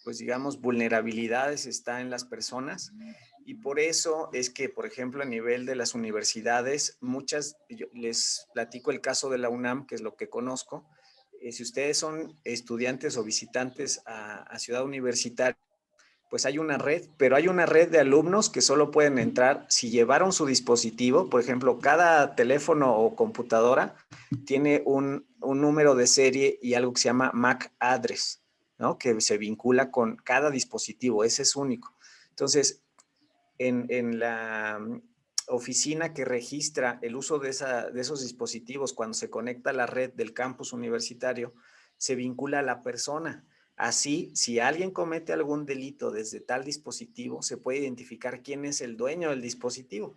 pues digamos, vulnerabilidades está en las personas y por eso es que, por ejemplo, a nivel de las universidades, yo les platico el caso de la UNAM, que es lo que conozco. Si ustedes son estudiantes o visitantes a Ciudad Universitaria, pues hay una red, pero hay una red de alumnos que solo pueden entrar si llevaron su dispositivo. Por ejemplo, cada teléfono o computadora tiene un número de serie y algo que se llama MAC address, ¿no? Que se vincula con cada dispositivo, ese es único. Entonces, en la oficina que registra el uso de esos dispositivos cuando se conecta a la red del campus universitario, se vincula a la persona. Así, si alguien comete algún delito desde tal dispositivo, se puede identificar quién es el dueño del dispositivo.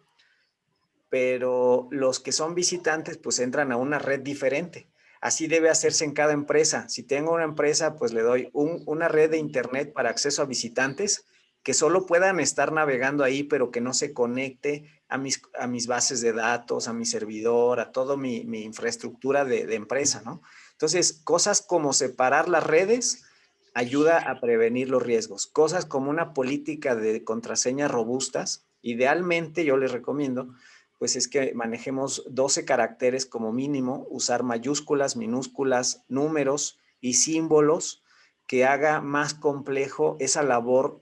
Pero los que son visitantes, pues entran a una red diferente. Así debe hacerse en cada empresa. Si tengo una empresa, pues le doy una red de internet para acceso a visitantes que solo puedan estar navegando ahí, pero que no se conecte a mis bases de datos, a mi servidor, a toda mi infraestructura de empresa, ¿no? Entonces, cosas como separar las redes ayuda a prevenir los riesgos. Cosas como una política de contraseñas robustas, idealmente yo les recomiendo, pues es que manejemos 12 caracteres como mínimo, usar mayúsculas, minúsculas, números y símbolos que haga más complejo esa labor,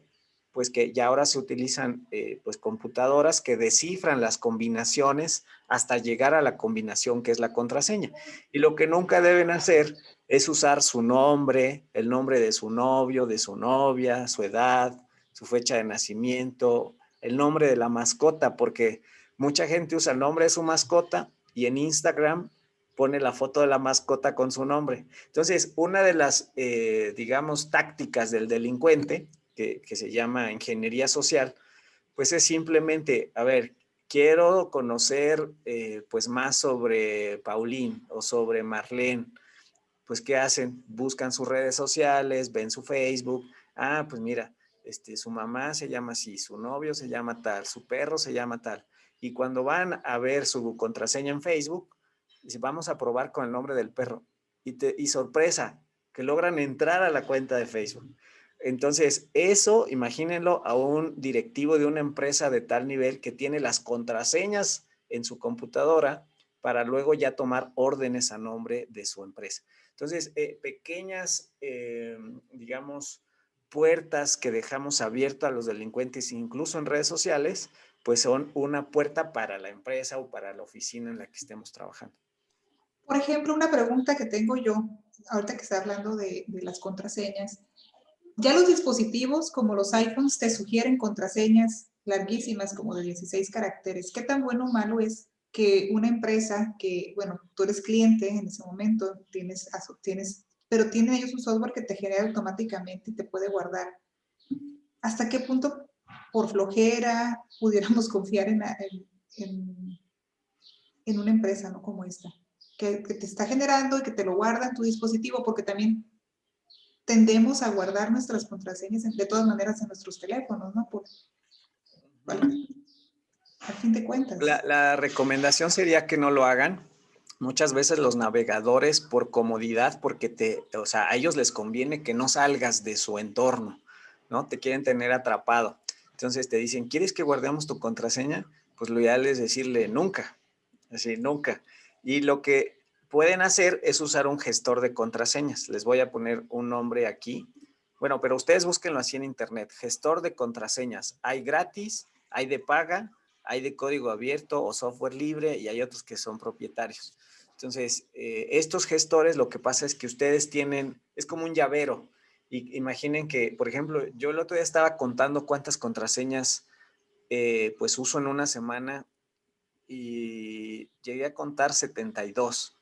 pues que ya ahora se utilizan pues computadoras que descifran las combinaciones hasta llegar a la combinación que es la contraseña. Y lo que nunca deben hacer es usar su nombre, el nombre de su novio, de su novia, su edad, su fecha de nacimiento, el nombre de la mascota, porque mucha gente usa el nombre de su mascota y en Instagram pone la foto de la mascota con su nombre. Entonces, una de las, digamos, tácticas del delincuente, que se llama ingeniería social, pues es simplemente, a ver, quiero conocer pues más sobre Paulín o sobre Marlene. Pues, ¿qué hacen? Buscan sus redes sociales, ven su Facebook. Ah, pues mira, su mamá se llama así, su novio se llama tal, su perro se llama tal. Y cuando van a ver su contraseña en Facebook, dicen, vamos a probar con el nombre del perro. Y sorpresa, que logran entrar a la cuenta de Facebook. Entonces, eso, imagínenlo a un directivo de una empresa de tal nivel que tiene las contraseñas en su computadora para luego ya tomar órdenes a nombre de su empresa. Entonces, pequeñas, digamos, puertas que dejamos abiertas a los delincuentes, incluso en redes sociales, pues son una puerta para la empresa o para la oficina en la que estemos trabajando. Por ejemplo, una pregunta que tengo yo, ahorita que está hablando de las contraseñas. Ya los dispositivos como los iPhones te sugieren contraseñas larguísimas como de 16 caracteres. ¿Qué tan bueno o malo es que una empresa que, bueno, tú eres cliente en ese momento, pero tienen ellos un software que te genera automáticamente y te puede guardar? ¿Hasta qué punto por flojera pudiéramos confiar en, en una empresa, ¿no? Como esta, que te está generando y que te lo guarda en tu dispositivo, porque también tendemos a guardar nuestras contraseñas de todas maneras en nuestros teléfonos, ¿no? Bueno, a fin de cuentas. La recomendación sería que no lo hagan. Muchas veces los navegadores por comodidad, porque o sea, a ellos les conviene que no salgas de su entorno, ¿no? Te quieren tener atrapado. Entonces te dicen, ¿quieres que guardemos tu contraseña? Pues lo ideal es decirle nunca, así, nunca. Y lo que pueden hacer es usar un gestor de contraseñas. Les voy a poner un nombre aquí Bueno, pero ustedes búsquenlo así en internet. Gestor de contraseñas. Hay gratis, hay de paga, hay de código abierto o software libre y hay otros que son propietarios. Entonces, estos gestores lo que pasa es que ustedes tienen, es como un llavero. Y imaginen que, por ejemplo, yo el otro día estaba contando cuántas contraseñas pues uso en una semana y llegué a contar 72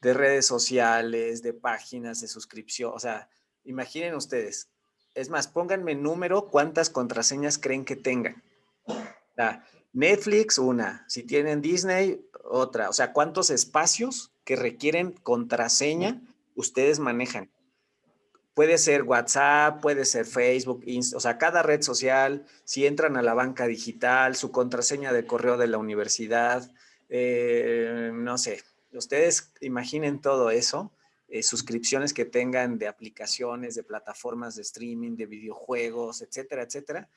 de redes sociales, de páginas, de suscripción. O sea, imaginen ustedes. Es más, pónganme número, cuántas contraseñas creen que tengan. O sea, Netflix, una. Si tienen Disney, otra. O sea, cuántos espacios que requieren contraseña ustedes manejan. Puede ser WhatsApp, puede ser Facebook, Insta, o sea, cada red social, si entran a la banca digital, su contraseña de correo de la universidad, no sé, ustedes imaginen todo eso, suscripciones que tengan de aplicaciones, de plataformas de streaming, de videojuegos, etcétera, etcétera.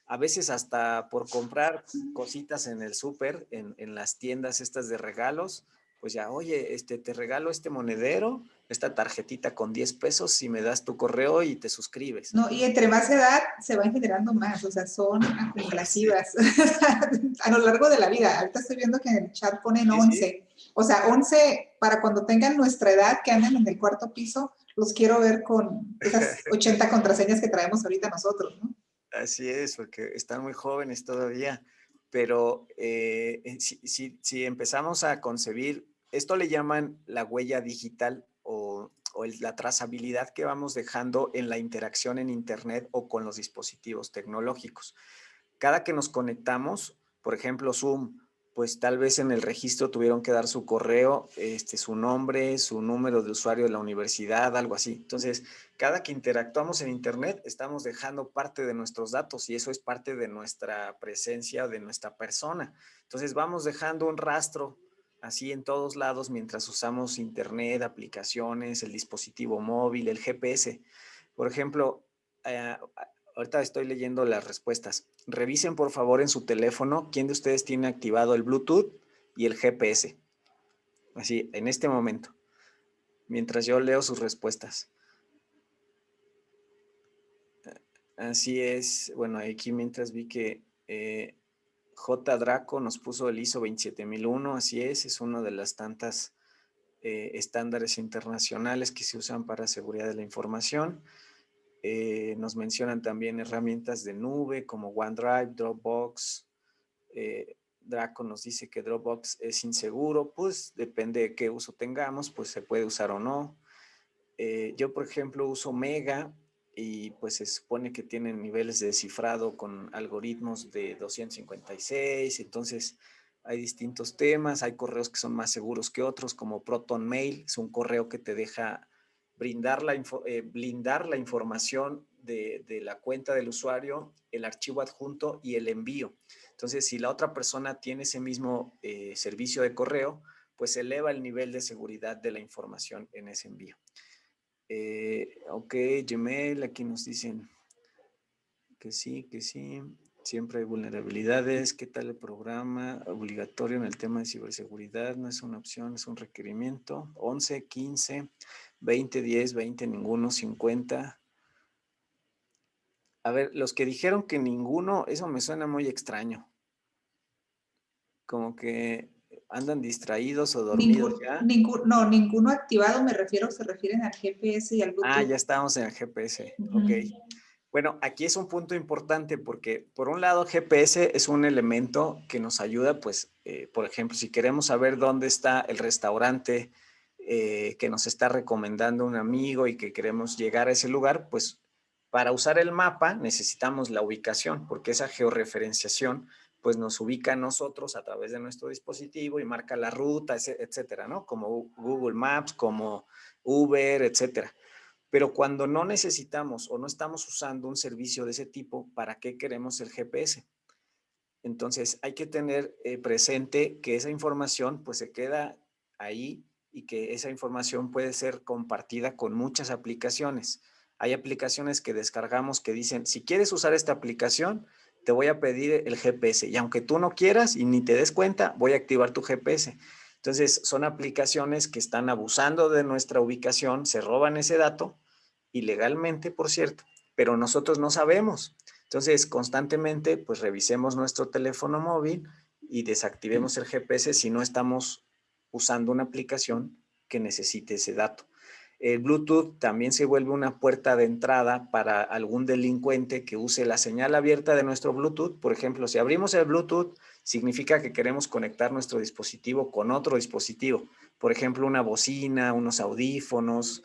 A veces hasta por comprar cositas en el súper, en las tiendas estas de regalos, pues ya, oye, te regalo este monedero, esta tarjetita con 10 pesos si me das tu correo y te suscribes. No, y entre más edad se van generando más, o sea, son Sí, acumulativas a lo largo de la vida. Ahorita estoy viendo que en el chat ponen sí, sí. 11. O sea, 11 para cuando tengan nuestra edad, que anden en el cuarto piso, los quiero ver con esas 80 contraseñas que traemos ahorita nosotros, ¿no? Así es, porque están muy jóvenes todavía, pero si empezamos a concebir, esto le llaman la huella digital o la trazabilidad que vamos dejando en la interacción en Internet o con los dispositivos tecnológicos. Cada que nos conectamos, por ejemplo, Zoom, pues tal vez en el registro tuvieron que dar su correo, su nombre, su número de usuario de la universidad, algo así. Entonces, cada que interactuamos en Internet, estamos dejando parte de nuestros datos y eso es parte de nuestra presencia, de nuestra persona. Entonces, vamos dejando un rastro así en todos lados mientras usamos Internet, aplicaciones, el dispositivo móvil, el GPS. Por ejemplo, ahorita estoy leyendo las respuestas. Revisen por favor en su teléfono quién de ustedes tiene activado el Bluetooth y el GPS. Así, en este momento, mientras yo leo sus respuestas. Así es. Bueno, aquí mientras vi que J. Draco nos puso el ISO 27001. Así es una de las tantas estándares internacionales que se usan para seguridad de la información. Nos mencionan también herramientas de nube como OneDrive, Dropbox. Draco nos dice que Dropbox es inseguro, pues depende de qué uso tengamos, pues se puede usar o no. Yo, por ejemplo, uso Mega y pues se supone que tienen niveles de descifrado con algoritmos de 256, entonces hay distintos temas, hay correos que son más seguros que otros, como Proton Mail, es un correo que te deja blindar la información de la cuenta del usuario, el archivo adjunto y el envío. Entonces, si la otra persona tiene ese mismo servicio de correo, pues eleva el nivel de seguridad de la información en ese envío. Ok, Gmail, aquí nos dicen que sí, que sí. Siempre hay vulnerabilidades. ¿Qué tal el programa? Obligatorio en el tema de ciberseguridad. No es una opción, es un requerimiento. 11, 15, 20, 10, 20, ninguno, 50. A ver, los que dijeron que ninguno, eso me suena muy extraño. Como que andan distraídos o dormidos ya. No, ninguno activado, me refiero, se refieren al GPS y al Ah, Bluetooth. ya estamos en el GPS. Ok. Ujú. Bueno, aquí es un punto importante porque, por un lado, GPS es un elemento que nos ayuda, pues, por ejemplo, si queremos saber dónde está el restaurante que nos está recomendando un amigo y que queremos llegar a ese lugar, pues, para usar el mapa necesitamos la ubicación, porque esa georreferenciación, pues, nos ubica a nosotros a través de nuestro dispositivo y marca la ruta, etcétera, ¿no? Como Google Maps, como Uber, etcétera. Pero cuando no necesitamos o no estamos usando un servicio de ese tipo, ¿para qué queremos el GPS? Entonces hay que tener presente que esa información pues se queda ahí y que esa información puede ser compartida con muchas aplicaciones. Hay aplicaciones que descargamos que dicen, si quieres usar esta aplicación, te voy a pedir el GPS y aunque tú no quieras y ni te des cuenta, voy a activar tu GPS. Entonces son aplicaciones que están abusando de nuestra ubicación, se roban ese dato ilegalmente, por cierto, pero nosotros no sabemos. Entonces, constantemente, pues revisemos nuestro teléfono móvil y desactivemos el GPS si no estamos usando una aplicación que necesite ese dato. El Bluetooth también se vuelve una puerta de entrada para algún delincuente que use la señal abierta de nuestro Bluetooth. Por ejemplo, si abrimos el Bluetooth, significa que queremos conectar nuestro dispositivo con otro dispositivo. Por ejemplo, una bocina, unos audífonos,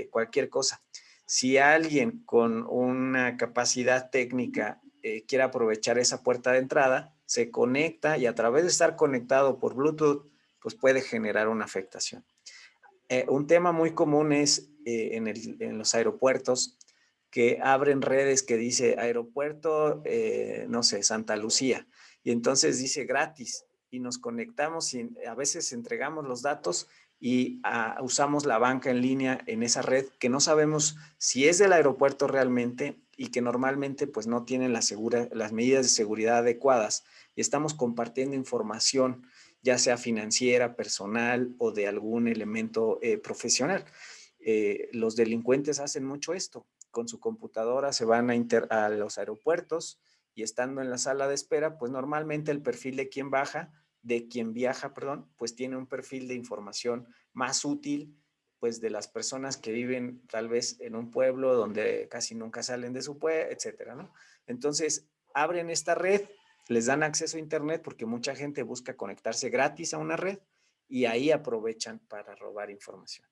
cualquier cosa. Si alguien con una capacidad técnica quiere aprovechar esa puerta de entrada, se conecta y a través de estar conectado por Bluetooth, pues puede generar una afectación. Un tema muy común es en los aeropuertos que abren redes que dice aeropuerto, no sé, Santa Lucía, y entonces dice gratis, y nos conectamos y a veces entregamos los datos y usamos la banca en línea en esa red que no sabemos si es del aeropuerto realmente y que normalmente pues no tienen las medidas de seguridad adecuadas y estamos compartiendo información ya sea financiera, personal o de algún elemento profesional. Los delincuentes hacen mucho esto. Con su computadora se van a los aeropuertos y estando en la sala de espera, pues normalmente el perfil de quien viaja, perdón, pues tiene un perfil de información más útil, pues de las personas que viven tal vez en un pueblo donde casi nunca salen de su pueblo, etcétera, ¿no? Entonces, abren esta red, les dan acceso a internet porque mucha gente busca conectarse gratis a una red y ahí aprovechan para robar información.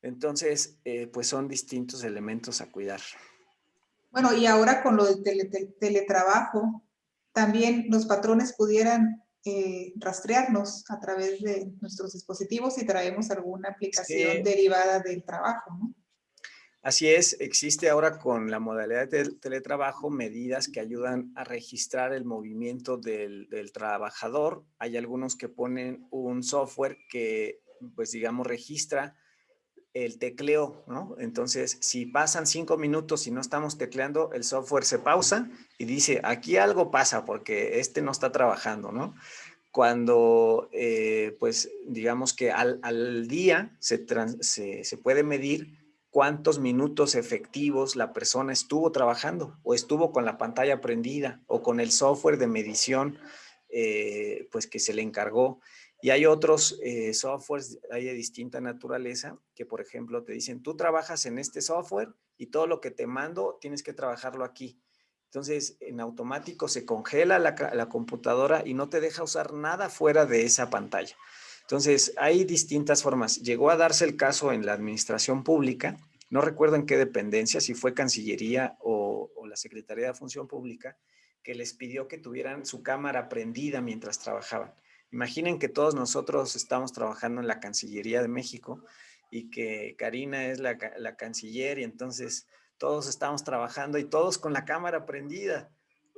Entonces, pues son distintos elementos a cuidar. Bueno, y ahora con lo del teletrabajo, también los patrones pudieran rastrearnos a través de nuestros dispositivos si traemos alguna aplicación Sí, derivada del trabajo, ¿no? así es, existe ahora con la modalidad de teletrabajo medidas que ayudan a registrar el movimiento del trabajador. Hay algunos que ponen un software que, pues digamos, registra el tecleo, ¿no? Entonces, si pasan 5 minutos y no estamos tecleando, el software se pausa y dice, aquí algo pasa porque este no está trabajando, ¿no? Cuando, pues, digamos que al día se puede medir cuántos minutos efectivos la persona estuvo trabajando o estuvo con la pantalla prendida o con el software de medición, pues, que se le encargó. Y hay otros softwares, hay de distinta naturaleza, que por ejemplo te dicen, tú trabajas en este software y todo lo que te mando tienes que trabajarlo aquí. Entonces, en automático se congela la computadora y no te deja usar nada fuera de esa pantalla. Entonces, hay distintas formas. Llegó a darse el caso en la administración pública, no recuerdo en qué dependencia, si fue Cancillería o la Secretaría de Función Pública, que les pidió que tuvieran su cámara prendida mientras trabajaban. Imaginen que todos nosotros estamos trabajando en la Cancillería de México y que Karina es la canciller y entonces todos estamos trabajando y todos con la cámara prendida.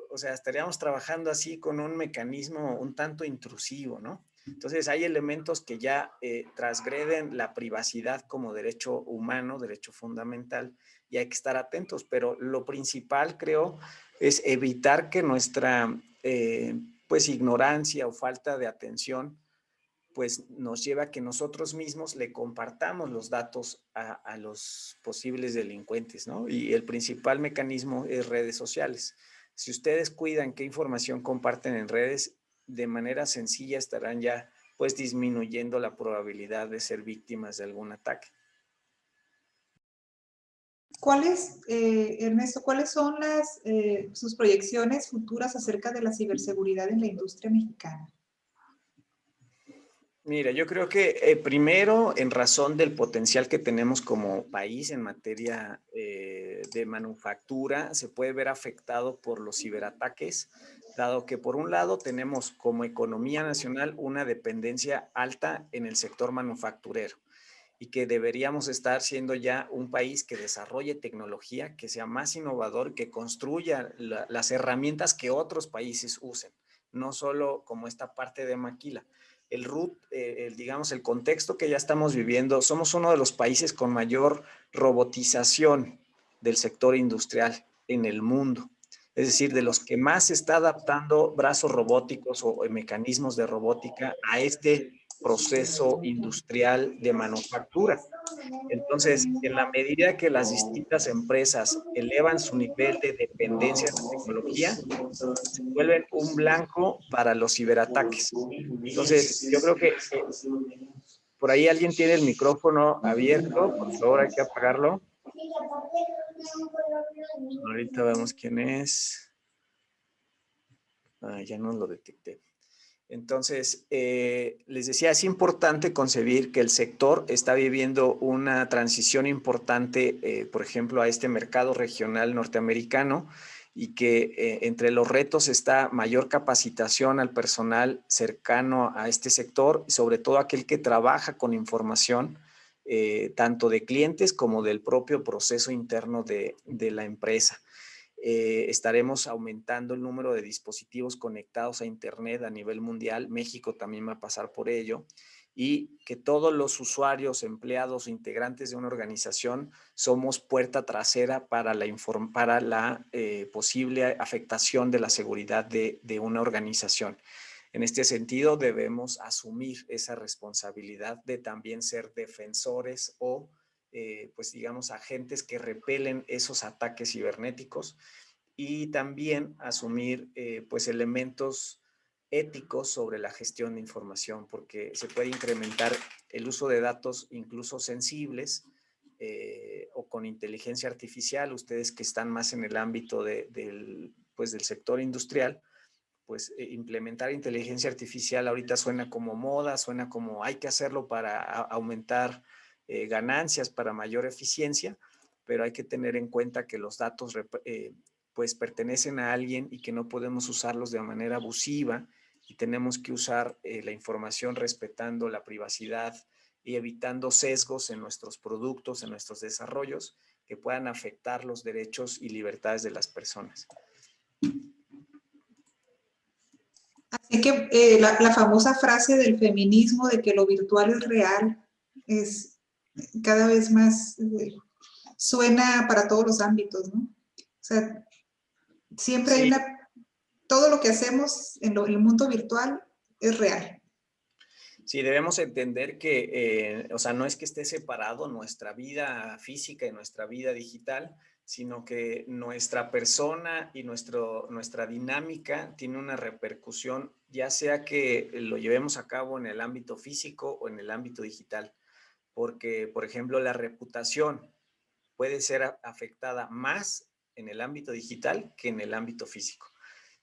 O sea, estaríamos trabajando así con un mecanismo un tanto intrusivo, ¿no? Entonces hay elementos que ya transgreden la privacidad como derecho humano, derecho fundamental, y hay que estar atentos, pero lo principal creo es evitar que nuestra pues ignorancia o falta de atención pues nos lleva a que nosotros mismos le compartamos los datos a los posibles delincuentes, ¿no? Y el principal mecanismo es redes sociales. Si ustedes cuidan qué información comparten en redes, de manera sencilla estarán ya pues disminuyendo la probabilidad de ser víctimas de algún ataque. Ernesto, cuáles son sus proyecciones futuras acerca de la ciberseguridad en la industria mexicana? Mira, yo creo que primero, en razón del potencial que tenemos como país en materia de manufactura, se puede ver afectado por los ciberataques, dado que por un lado tenemos como economía nacional una dependencia alta en el sector manufacturero y que deberíamos estar siendo ya un país que desarrolle tecnología, que sea más innovador, que construya las herramientas que otros países usen, no solo como esta parte de maquila. El RUT, digamos, el contexto que ya estamos viviendo, somos uno de los países con mayor robotización del sector industrial en el mundo. Es decir, de los que más se está adaptando brazos robóticos o mecanismos de robótica a este proceso industrial de manufactura. Entonces, en la medida que las distintas empresas elevan su nivel de dependencia de la tecnología, se vuelven un blanco para los ciberataques. Entonces, yo creo que por ahí alguien tiene el micrófono abierto, por favor hay que apagarlo. Ahorita vemos quién es. Ya no lo detecté. Entonces, les decía, es importante concebir que el sector está viviendo una transición importante, por ejemplo, a este mercado regional norteamericano y que entre los retos está mayor capacitación al personal cercano a este sector, sobre todo aquel que trabaja con información, tanto de clientes como del propio proceso interno de la empresa. Estaremos aumentando el número de dispositivos conectados a Internet a nivel mundial. México también va a pasar por ello. Y que todos los usuarios, empleados o integrantes de una organización somos puerta trasera para la posible afectación de la seguridad de una organización. En este sentido, debemos asumir esa responsabilidad de también ser defensores o pues digamos, agentes que repelen esos ataques cibernéticos y también asumir pues elementos éticos sobre la gestión de información, porque se puede incrementar el uso de datos incluso sensibles o con inteligencia artificial. Ustedes que están más en el ámbito pues, del sector industrial, pues implementar inteligencia artificial ahorita suena como moda, suena como hay que hacerlo para aumentar ganancias, para mayor eficiencia, pero hay que tener en cuenta que los datos pues pertenecen a alguien y que no podemos usarlos de manera abusiva y tenemos que usar la información respetando la privacidad y evitando sesgos en nuestros productos, en nuestros desarrollos que puedan afectar los derechos y libertades de las personas. Así que la famosa frase del feminismo de que lo virtual es real es cada vez más, suena para todos los ámbitos, ¿no? O sea, siempre hay Sí, todo lo que hacemos en el mundo virtual es real. sí, debemos entender que, o sea, no es que esté separado nuestra vida física y nuestra vida digital, sino que nuestra persona y nuestra dinámica tiene una repercusión, ya sea que lo llevemos a cabo en el ámbito físico o en el ámbito digital. Porque, por ejemplo, la reputación puede ser afectada más en el ámbito digital que en el ámbito físico.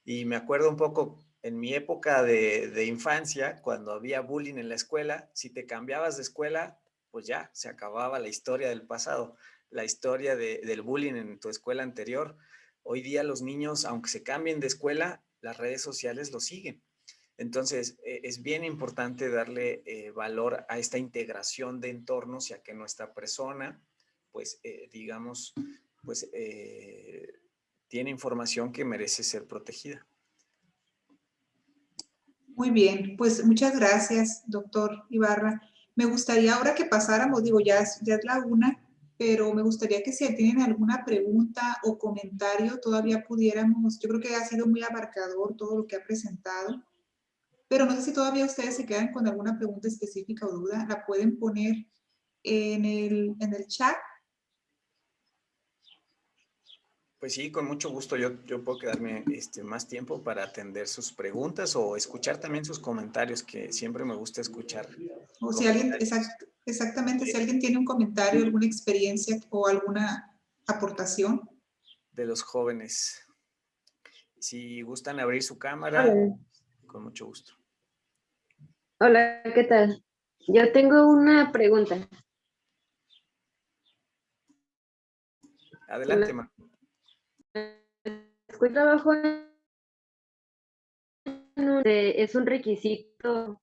Y me acuerdo un poco en mi época de infancia, cuando había bullying en la escuela, si te cambiabas de escuela, pues ya se acababa la historia del pasado, la historia del bullying en tu escuela anterior. Hoy día los niños, aunque se cambien de escuela, las redes sociales lo siguen. Entonces, es bien importante darle valor a esta integración de entornos y a que nuestra persona, pues, digamos, pues, tiene información que merece ser protegida. Muy bien, pues muchas gracias, doctor Ibarra. Me gustaría ahora que pasáramos, digo, ya es la una, pero me gustaría que si tienen alguna pregunta o comentario, todavía pudiéramos, yo creo que ha sido muy abarcador todo lo que ha presentado, pero no sé si todavía ustedes se quedan con alguna pregunta específica o duda, la pueden poner en el chat. Pues sí, con mucho gusto. Yo puedo quedarme más tiempo para atender sus preguntas o escuchar también sus comentarios, que siempre me gusta escuchar O si alguien, comentarios exactamente, si alguien tiene un comentario, alguna experiencia o alguna aportación. de los jóvenes. Si gustan abrir su cámara, Hola, con mucho gusto. hola, ¿qué tal? Yo tengo una pregunta. Adelante, Ma. Trabajo es un requisito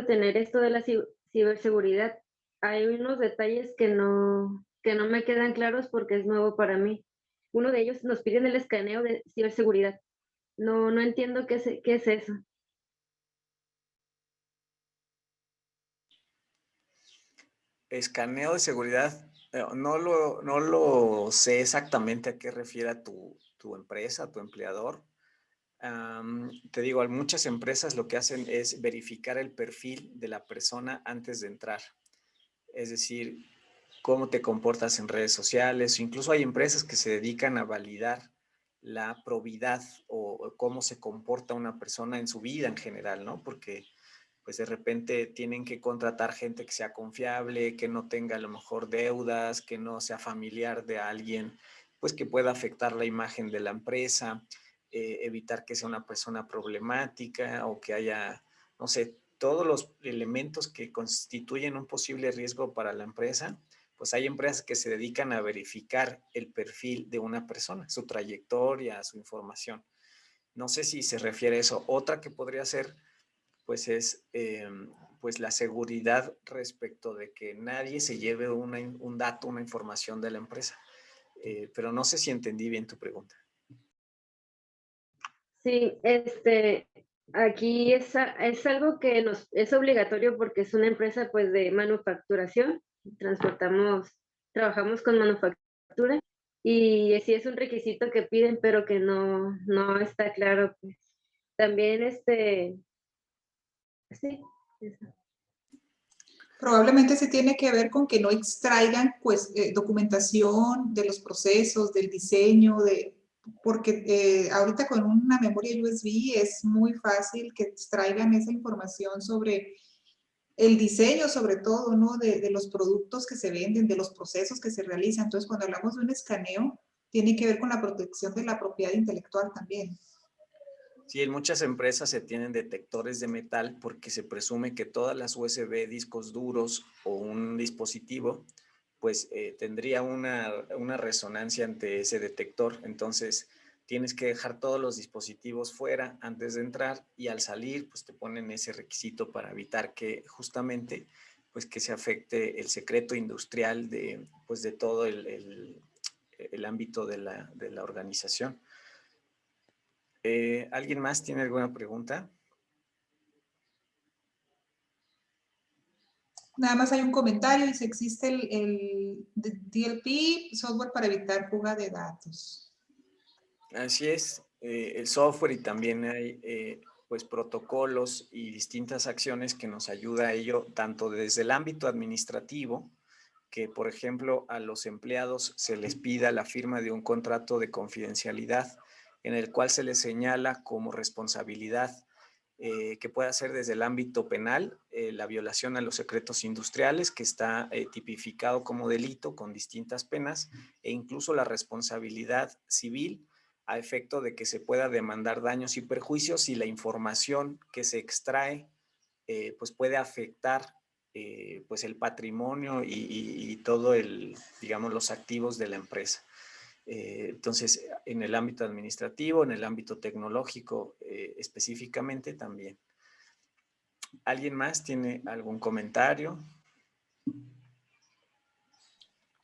tener esto de la ciberseguridad. Hay unos detalles que no me quedan claros porque es nuevo para mí. Uno de ellos nos piden el escaneo de ciberseguridad. No entiendo qué es eso. Escaneo de seguridad. No lo sé exactamente a qué refiere a tu empresa, tu empleador. Te digo, muchas empresas lo que hacen es verificar el perfil de la persona antes de entrar. es decir, cómo te comportas en redes sociales. Incluso hay empresas que se dedican a validar la probidad o cómo se comporta una persona en su vida en general, ¿no? Porque pues de repente tienen que contratar gente que sea confiable, que no tenga a lo mejor deudas, que no sea familiar de alguien, pues que pueda afectar la imagen de la empresa, evitar que sea una persona problemática o que haya, no sé, todos los elementos que constituyen un posible riesgo para la empresa. Pues hay empresas que se dedican a verificar el perfil de una persona, su trayectoria, su información. No sé si se refiere a eso. Otra que podría ser pues es pues la seguridad respecto de que nadie se lleve un dato, una información de la empresa. Pero no sé si entendí bien tu pregunta. Sí, aquí es algo que nos es obligatorio porque es una empresa pues de manufacturación, trabajamos con manufactura y sí es un requisito que piden, pero que no está claro, pues. También, sí, eso. Probablemente se tiene que ver con que no extraigan pues, documentación de los procesos, del diseño, porque ahorita con una memoria USB es muy fácil que extraigan esa información sobre el diseño, sobre todo, ¿no? De los productos que se venden, de los procesos que se realizan. Entonces, cuando hablamos de un escaneo, tiene que ver con la protección de la propiedad intelectual también. Sí, en muchas empresas se tienen detectores de metal porque se presume que todas las USB, discos duros o un dispositivo, pues tendría una resonancia ante ese detector. Entonces, tienes que dejar todos los dispositivos fuera antes de entrar y al salir, pues te ponen ese requisito para evitar que justamente, pues que se afecte el secreto industrial de, pues de todo el ámbito de la organización. ¿Alguien más tiene alguna pregunta? Nada más hay un comentario, dice, existe el DLP, software para evitar fuga de datos. Así es, el software y también hay pues protocolos y distintas acciones que nos ayuda a ello, tanto desde el ámbito administrativo, que por ejemplo a los empleados se les pida la firma de un contrato de confidencialidad en el cual se les señala como responsabilidad que puede ser desde el ámbito penal, la violación a los secretos industriales, que está tipificado como delito con distintas penas, e incluso la responsabilidad civil a efecto de que se pueda demandar daños y perjuicios si la información que se extrae pues puede afectar pues el patrimonio y todo digamos, los activos de la empresa. Entonces, en el ámbito administrativo, en el ámbito tecnológico específicamente también. ¿Alguien más tiene algún comentario?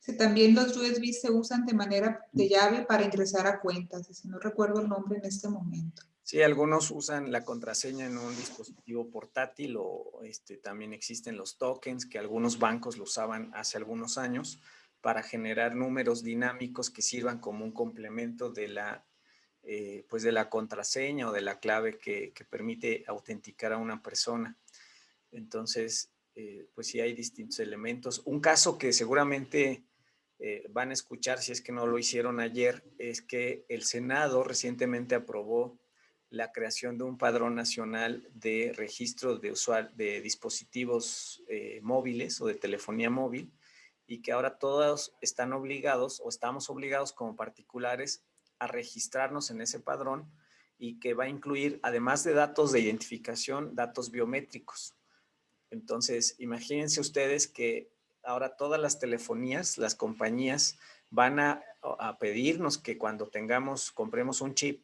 Sí, también los USB se usan de manera de llave para ingresar a cuentas, si no recuerdo el nombre en este momento. Sí, algunos usan la contraseña en un dispositivo portátil o también existen los tokens que algunos bancos lo usaban hace algunos años para generar números dinámicos que sirvan como un complemento de pues de la contraseña o de la clave que permite autenticar a una persona. Entonces, pues sí hay distintos elementos. Un caso que seguramente van a escuchar si es que no lo hicieron ayer es que el Senado recientemente aprobó la creación de un padrón nacional de registro de dispositivos móviles o de telefonía móvil y que ahora todos están obligados o estamos obligados como particulares a registrarnos en ese padrón y que va a incluir, además de datos de identificación, datos biométricos. Entonces, imagínense ustedes que ahora todas las telefonías, las compañías van a pedirnos que cuando compremos un chip,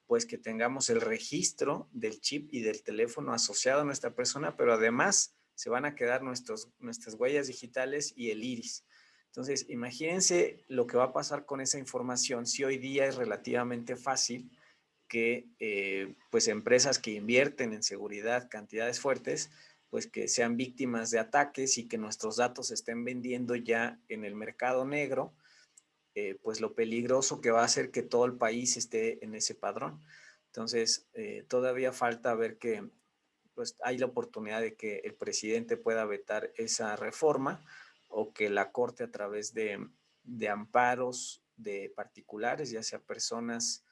pues que tengamos el registro del chip y del teléfono asociado a nuestra persona, pero además se van a quedar nuestras huellas digitales y el iris. Entonces, imagínense lo que va a pasar con esa información si hoy día es relativamente fácil que pues empresas que invierten en seguridad cantidades fuertes, pues que sean víctimas de ataques y que nuestros datos se estén vendiendo ya en el mercado negro, pues lo peligroso que va a ser que todo el país esté en ese padrón. Entonces, todavía falta ver que pues, hay la oportunidad de que el presidente pueda vetar esa reforma o que la Corte a través de amparos de particulares, ya sea personas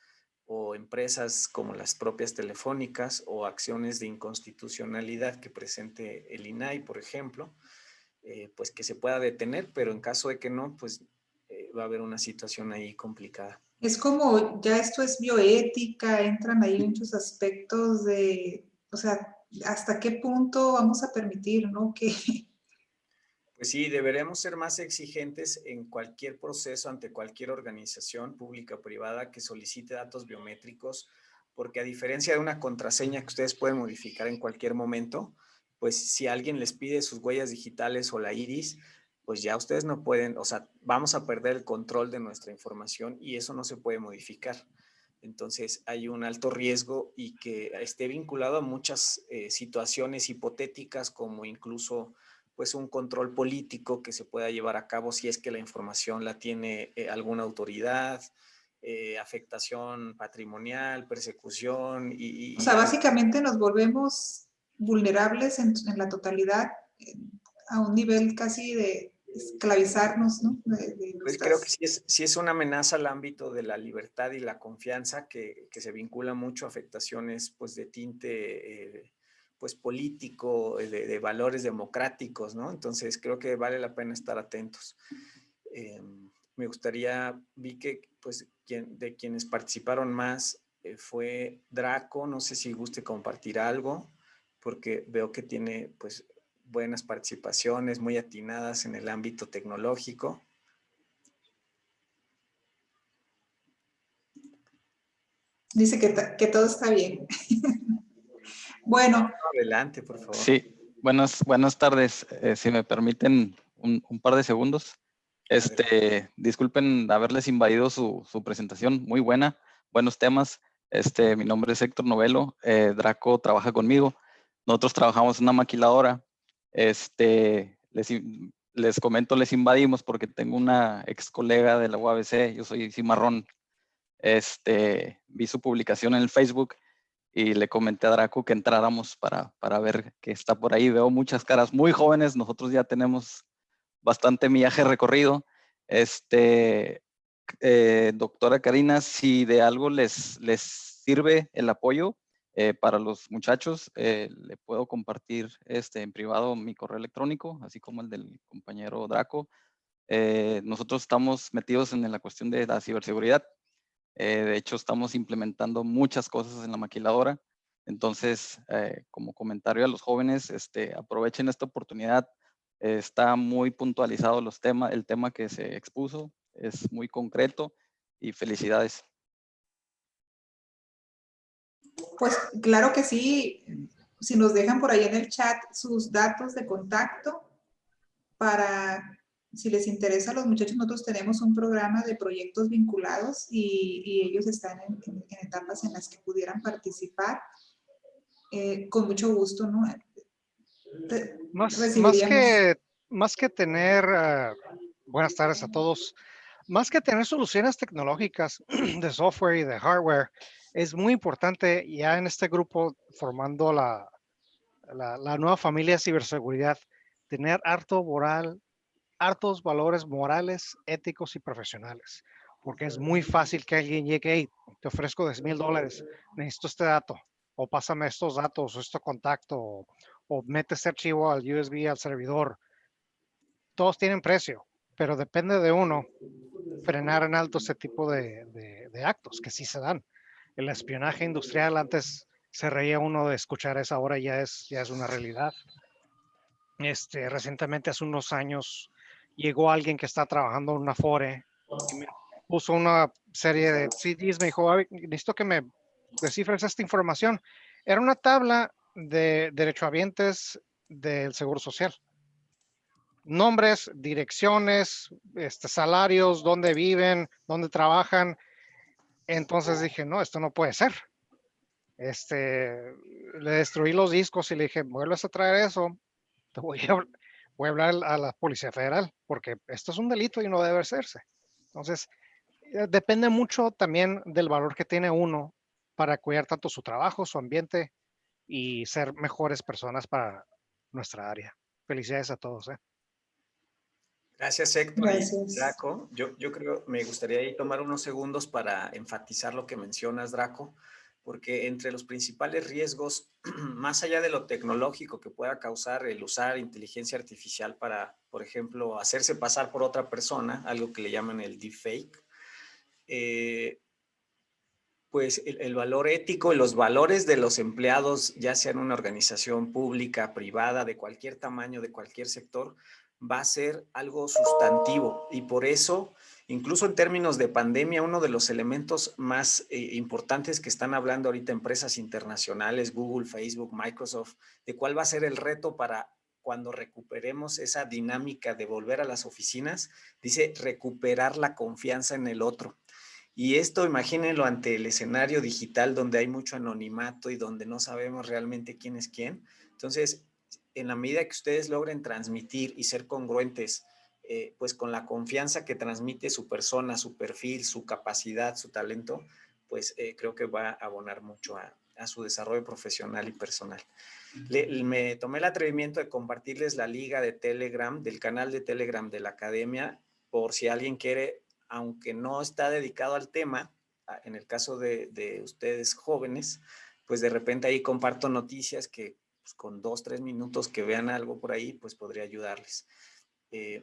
o empresas como las propias telefónicas o acciones de inconstitucionalidad que presente el INAI, por ejemplo, pues que se pueda detener, pero en caso de que no, pues va a haber una situación ahí complicada. Es como, ya esto es bioética, entran ahí muchos aspectos de, o sea, hasta qué punto vamos a permitir, ¿no? Que Pues sí, deberemos ser más exigentes en cualquier proceso ante cualquier organización pública o privada que solicite datos biométricos, porque a diferencia de una contraseña que ustedes pueden modificar en cualquier momento, pues si alguien les pide sus huellas digitales o la iris, pues ya ustedes no pueden, o sea, vamos a perder el control de nuestra información y eso no se puede modificar. Entonces hay un alto riesgo y que esté vinculado a muchas situaciones hipotéticas, como incluso pues un control político que se pueda llevar a cabo si es que la información la tiene alguna autoridad, afectación patrimonial, persecución o sea, básicamente nos volvemos vulnerables en la totalidad a un nivel casi de esclavizarnos, ¿no? Pues creo que sí es una amenaza al ámbito de la libertad y la confianza que se vincula mucho a afectaciones pues de tinte pues político, de valores democráticos, ¿no? Entonces creo que vale la pena estar atentos. Me gustaría, vi que pues de quienes participaron más fue Draco, no sé si guste compartir algo, porque veo que tiene pues buenas participaciones, muy atinadas en el ámbito tecnológico. Dice que todo está bien. Bueno. Adelante, por favor. Sí, buenas tardes. Si me permiten un par de segundos. Disculpen haberles invadido su presentación, muy buena, buenos temas. Mi nombre es Héctor Novelo, Draco trabaja conmigo. Nosotros trabajamos en una maquiladora. Les comento, les invadimos porque tengo una ex colega de la UABC, yo soy cimarrón. Vi su publicación en el Facebook y le comenté a Draco que entráramos para ver qué está por ahí. Veo muchas caras muy jóvenes, nosotros ya tenemos bastante millaje recorrido. Doctora Karina, si de algo les sirve el apoyo para los muchachos, le puedo compartir en privado mi correo electrónico, así como el del compañero Draco. Nosotros estamos metidos en la cuestión de la ciberseguridad. De hecho, estamos implementando muchas cosas en la maquiladora. Entonces, como comentario a los jóvenes, aprovechen esta oportunidad. Está muy puntualizado el tema que se expuso, es muy concreto y felicidades. Pues claro que sí, si nos dejan por ahí en el chat sus datos de contacto para, si les interesa a los muchachos, nosotros tenemos un programa de proyectos vinculados y ellos están en etapas en las que pudieran participar. Con mucho gusto, ¿no? Más que tener, buenas tardes a todos, más que tener soluciones tecnológicas de software y de hardware, es muy importante ya en este grupo formando la nueva familia de ciberseguridad, tener hartos valores morales, éticos y profesionales, porque es muy fácil que alguien llegue y te ofrezco $10,000, necesito este dato, o pásame estos datos, o este contacto, o mete este archivo al USB, al servidor. Todos tienen precio, pero depende de uno frenar en alto este tipo de actos que sí se dan. El espionaje industrial, antes se reía uno de escuchar eso, ahora ya es una realidad. Recientemente, hace unos años, llegó alguien que está trabajando en una Afore y me puso una serie de CDs, me dijo, necesito que me descifres esta información. Era una tabla de derechohabientes del Seguro Social. Nombres, direcciones, salarios, dónde viven, dónde trabajan. Entonces dije, no, esto no puede ser. Le destruí los discos y le dije, vuelves a traer eso, te voy a hablar a la Policía Federal, porque esto es un delito y no debe hacerse. Entonces, depende mucho también del valor que tiene uno para cuidar tanto su trabajo, su ambiente y ser mejores personas para nuestra área. Felicidades a todos. Gracias, Héctor y Gracias. Draco. Yo creo, me gustaría ahí tomar unos segundos para enfatizar lo que mencionas, Draco, porque entre los principales riesgos, más allá de lo tecnológico que pueda causar el usar inteligencia artificial para, por ejemplo, hacerse pasar por otra persona, algo que le llaman el deepfake, pues el valor ético y los valores de los empleados, ya sea en una organización pública, privada, de cualquier tamaño, de cualquier sector, va a ser algo sustantivo. Y por eso, incluso en términos de pandemia, uno de los elementos más importantes que están hablando ahorita empresas internacionales, Google, Facebook, Microsoft, de cuál va a ser el reto para cuando recuperemos esa dinámica de volver a las oficinas, dice recuperar la confianza en el otro. Y esto imagínenlo ante el escenario digital donde hay mucho anonimato y donde no sabemos realmente quién es quién. Entonces, en la medida que ustedes logren transmitir y ser congruentes, pues con la confianza que transmite su persona, su perfil, su capacidad, su talento, pues creo que va a abonar mucho a su desarrollo profesional y personal. Me tomé el atrevimiento de compartirles la liga de Telegram, del canal de Telegram de la Academia, por si alguien quiere, aunque no está dedicado al tema, en el caso de ustedes jóvenes, pues de repente ahí comparto noticias que pues con 2-3 minutos que vean algo por ahí, pues podría ayudarles.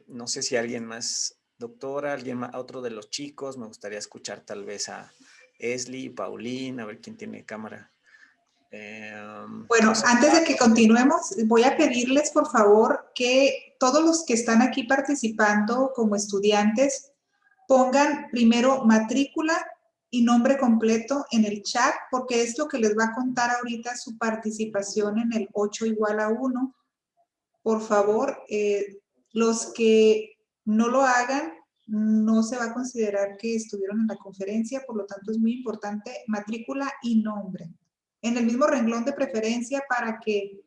No sé si alguien más, doctora, alguien más, otro de los chicos, me gustaría escuchar tal vez a Esli, Paulín, a ver quién tiene cámara. Bueno, antes de que continuemos, voy a pedirles, por favor, que todos los que están aquí participando como estudiantes pongan primero matrícula y nombre completo en el chat, porque es lo que les va a contar ahorita su participación en el 8 igual a 1. Por favor, los que no lo hagan, no se va a considerar que estuvieron en la conferencia, por lo tanto es muy importante matrícula y nombre. En el mismo renglón de preferencia para que,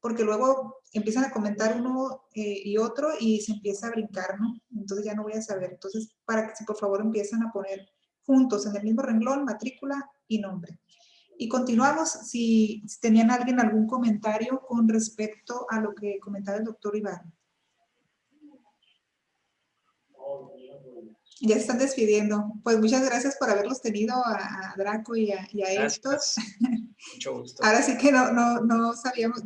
porque luego empiezan a comentar uno y otro y se empieza a brincar, ¿no? Entonces ya no voy a saber. Entonces, para que si por favor empiezan a poner juntos en el mismo renglón, matrícula y nombre. Y continuamos, si tenían alguien algún comentario con respecto a lo que comentaba el doctor Ibarra. Ya se están despidiendo. Pues muchas gracias por haberlos tenido a Draco y a Héctor. Mucho gusto. Ahora sí que no sabíamos,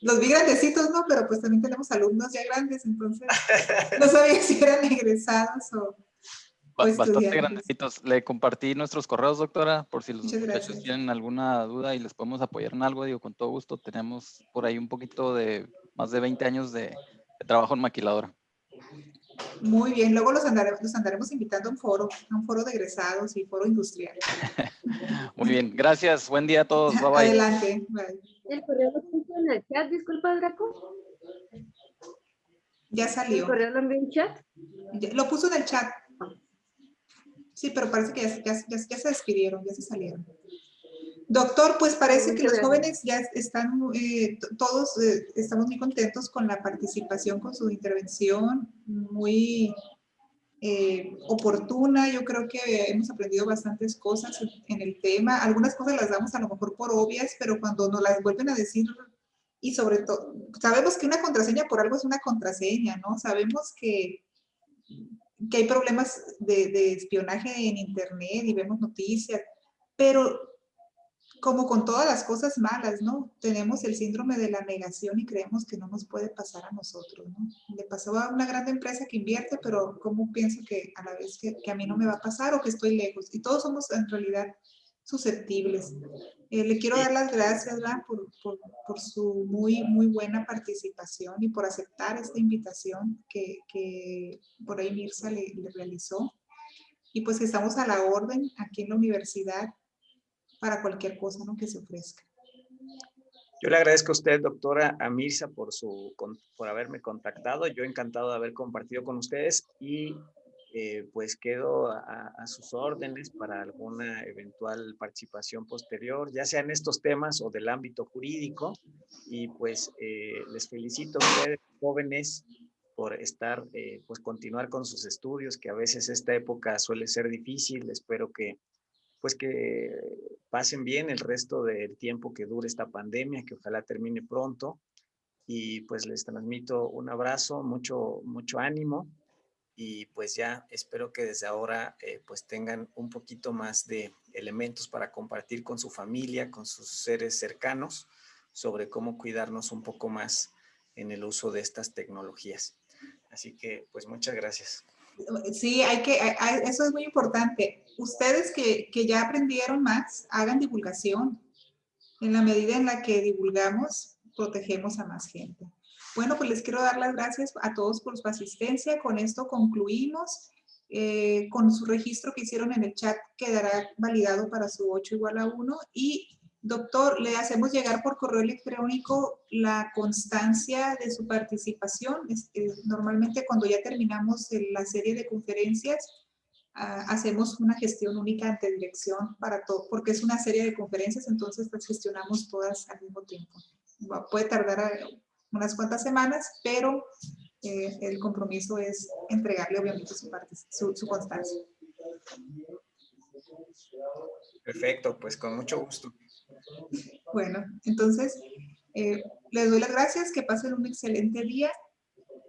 los vi grandecitos, ¿no? Pero pues también tenemos alumnos ya grandes, entonces no sabía si eran egresados o Bastante grandecitos. Le compartí nuestros correos, doctora, por si los Muchas muchachos gracias. tienen alguna duda y les podemos apoyar en algo, digo, con todo gusto. Tenemos por ahí un poquito de más de 20 años de trabajo en maquiladora. Muy bien, luego los andaremos invitando a un foro de egresados y foro industrial. Muy bien, gracias. Buen día a todos. Bye bye. Adelante. Bye. ¿El correo lo puso en el chat? Disculpa, Draco. Ya salió. ¿El correo lo envió en chat? Lo puso en el chat. Sí, pero parece que ya se despidieron, ya se salieron. Doctor, pues parece que los jóvenes ya están, todos estamos muy contentos con la participación, con su intervención, muy oportuna. Yo creo que hemos aprendido bastantes cosas en el tema. Algunas cosas las damos a lo mejor por obvias, pero cuando nos las vuelven a decir, y sobre todo, sabemos que una contraseña por algo es una contraseña, ¿no? Sabemos que hay problemas de espionaje en internet y vemos noticias, pero como con todas las cosas malas, ¿no? Tenemos el síndrome de la negación y creemos que no nos puede pasar a nosotros, ¿no? Le pasó a una gran empresa que invierte, pero ¿cómo pienso que a la vez que a mí no me va a pasar o que estoy lejos? Y todos somos en realidad susceptibles. Le quiero dar las gracias, ¿verdad? Por su muy buena participación y por aceptar esta invitación que por ahí Mirza le realizó. Y pues que estamos a la orden aquí en la universidad para cualquier cosa, ¿no?, que se ofrezca. Yo le agradezco a usted, doctora Mirza, por haberme contactado. Yo encantado de haber compartido con ustedes y pues quedo a sus órdenes para alguna eventual participación posterior, ya sea en estos temas o del ámbito jurídico. Y pues les felicito a ustedes, jóvenes, por pues continuar con sus estudios, que a veces esta época suele ser difícil. Espero que pasen bien el resto del tiempo que dure esta pandemia, que ojalá termine pronto. Y pues les transmito un abrazo, mucho ánimo y pues ya espero que desde ahora pues tengan un poquito más de elementos para compartir con su familia, con sus seres cercanos, sobre cómo cuidarnos un poco más en el uso de estas tecnologías. Así que pues muchas gracias. Sí, eso es muy importante. Ustedes que ya aprendieron más, hagan divulgación. En la medida en la que divulgamos, protegemos a más gente. Bueno, pues les quiero dar las gracias a todos por su asistencia. Con esto concluimos. Con su registro que hicieron en el chat quedará validado para su 8 igual a 1. Y, doctor, le hacemos llegar por correo electrónico la constancia de su participación. Normalmente cuando ya terminamos la serie de conferencias, hacemos una gestión única ante dirección para todo, porque es una serie de conferencias, entonces las gestionamos todas al mismo tiempo. Puede tardar unas cuantas semanas, pero el compromiso es entregarle obviamente su constancia. Perfecto, pues con mucho gusto. Bueno, entonces les doy las gracias, que pasen un excelente día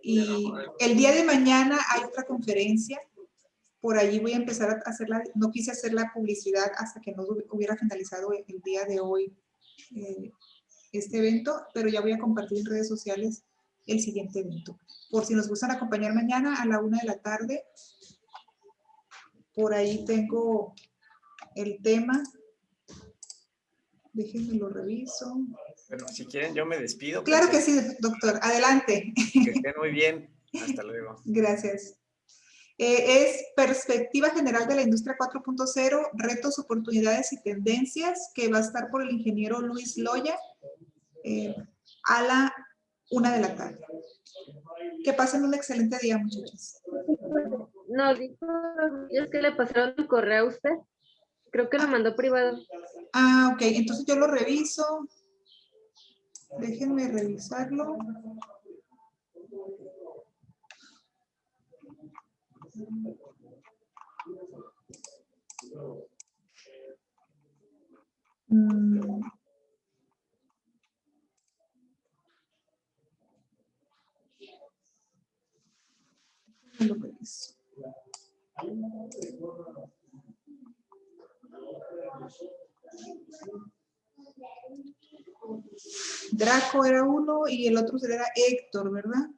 y el día de mañana hay otra conferencia. Por allí voy a empezar a hacerla, no quise hacer la publicidad hasta que no hubiera finalizado el día de hoy este evento, pero ya voy a compartir en redes sociales el siguiente evento. Por si nos gustan acompañar mañana a la 1 de la tarde, por ahí tengo el tema. Déjenme lo reviso. Bueno, si quieren yo me despido. Claro que sí, doctor. Adelante. Que estén muy bien. Hasta luego. Gracias. Es Perspectiva General de la Industria 4.0, Retos, Oportunidades y Tendencias, que va a estar por el ingeniero Luis Loya a la 1 de la tarde. Que pasen un excelente día, muchachos. No, dijo es que le pasaron el correo a usted. Creo que lo mandó privado. Ah, ok. Entonces yo lo reviso. Déjenme revisarlo. Lo reviso. Draco era uno y el otro era Héctor, ¿verdad?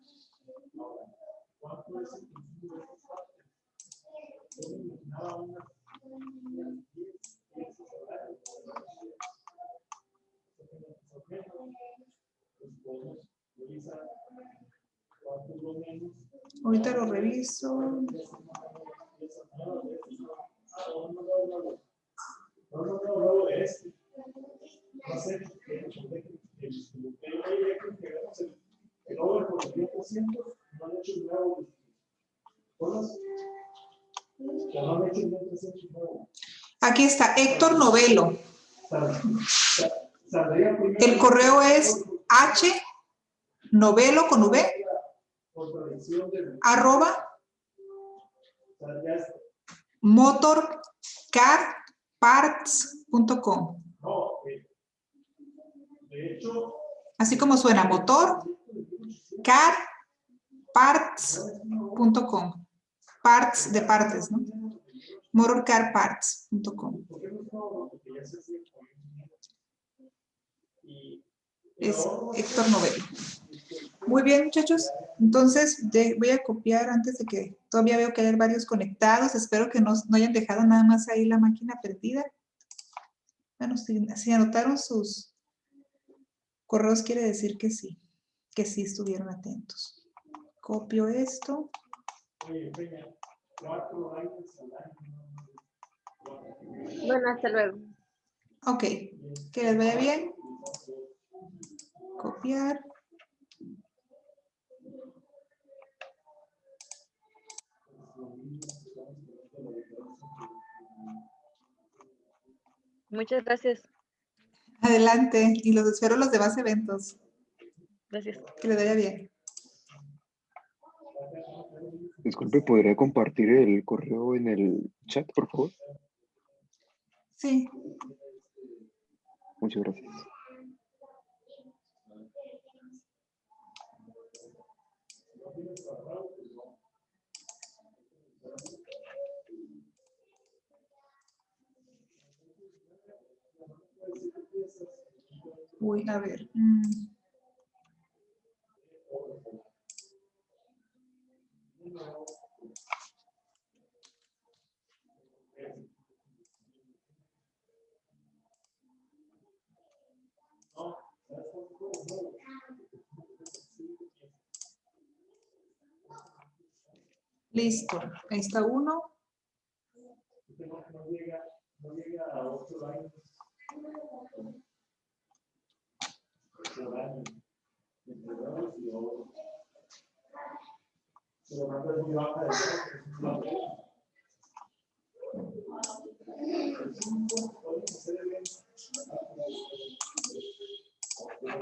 Ahorita lo reviso. Aquí está, Héctor Novelo. El correo es hnovelo con v @ motorcarparts.com. Así como suena, motorcarparts.com. Parts de partes, ¿no? motorcarparts.com. Es Héctor Novelo. Muy bien, muchachos. Entonces, voy a copiar antes de que todavía veo que hay varios conectados. Espero que no hayan dejado nada más ahí la máquina perdida. Bueno, si anotaron sus correos, quiere decir que sí estuvieron atentos. Copio esto. Bueno, hasta luego. Ok, que les vaya bien. Copiar. Muchas gracias. Adelante, y los espero los demás eventos. Gracias. Que les vaya bien. Disculpe, ¿podría compartir el correo en el chat, por favor? Sí. Muchas gracias. Uy, a ver. Listo, ahí está uno.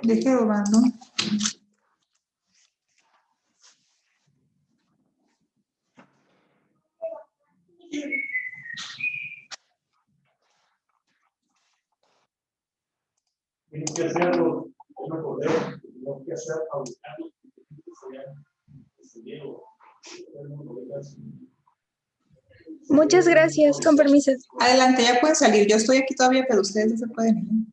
Deje robando. Tienen que hacerlo, yo me acordé, tenemos que hacer fabricarlos, Muchas gracias, con permiso. Adelante, ya pueden salir. Yo estoy aquí todavía, pero ustedes no se pueden ir.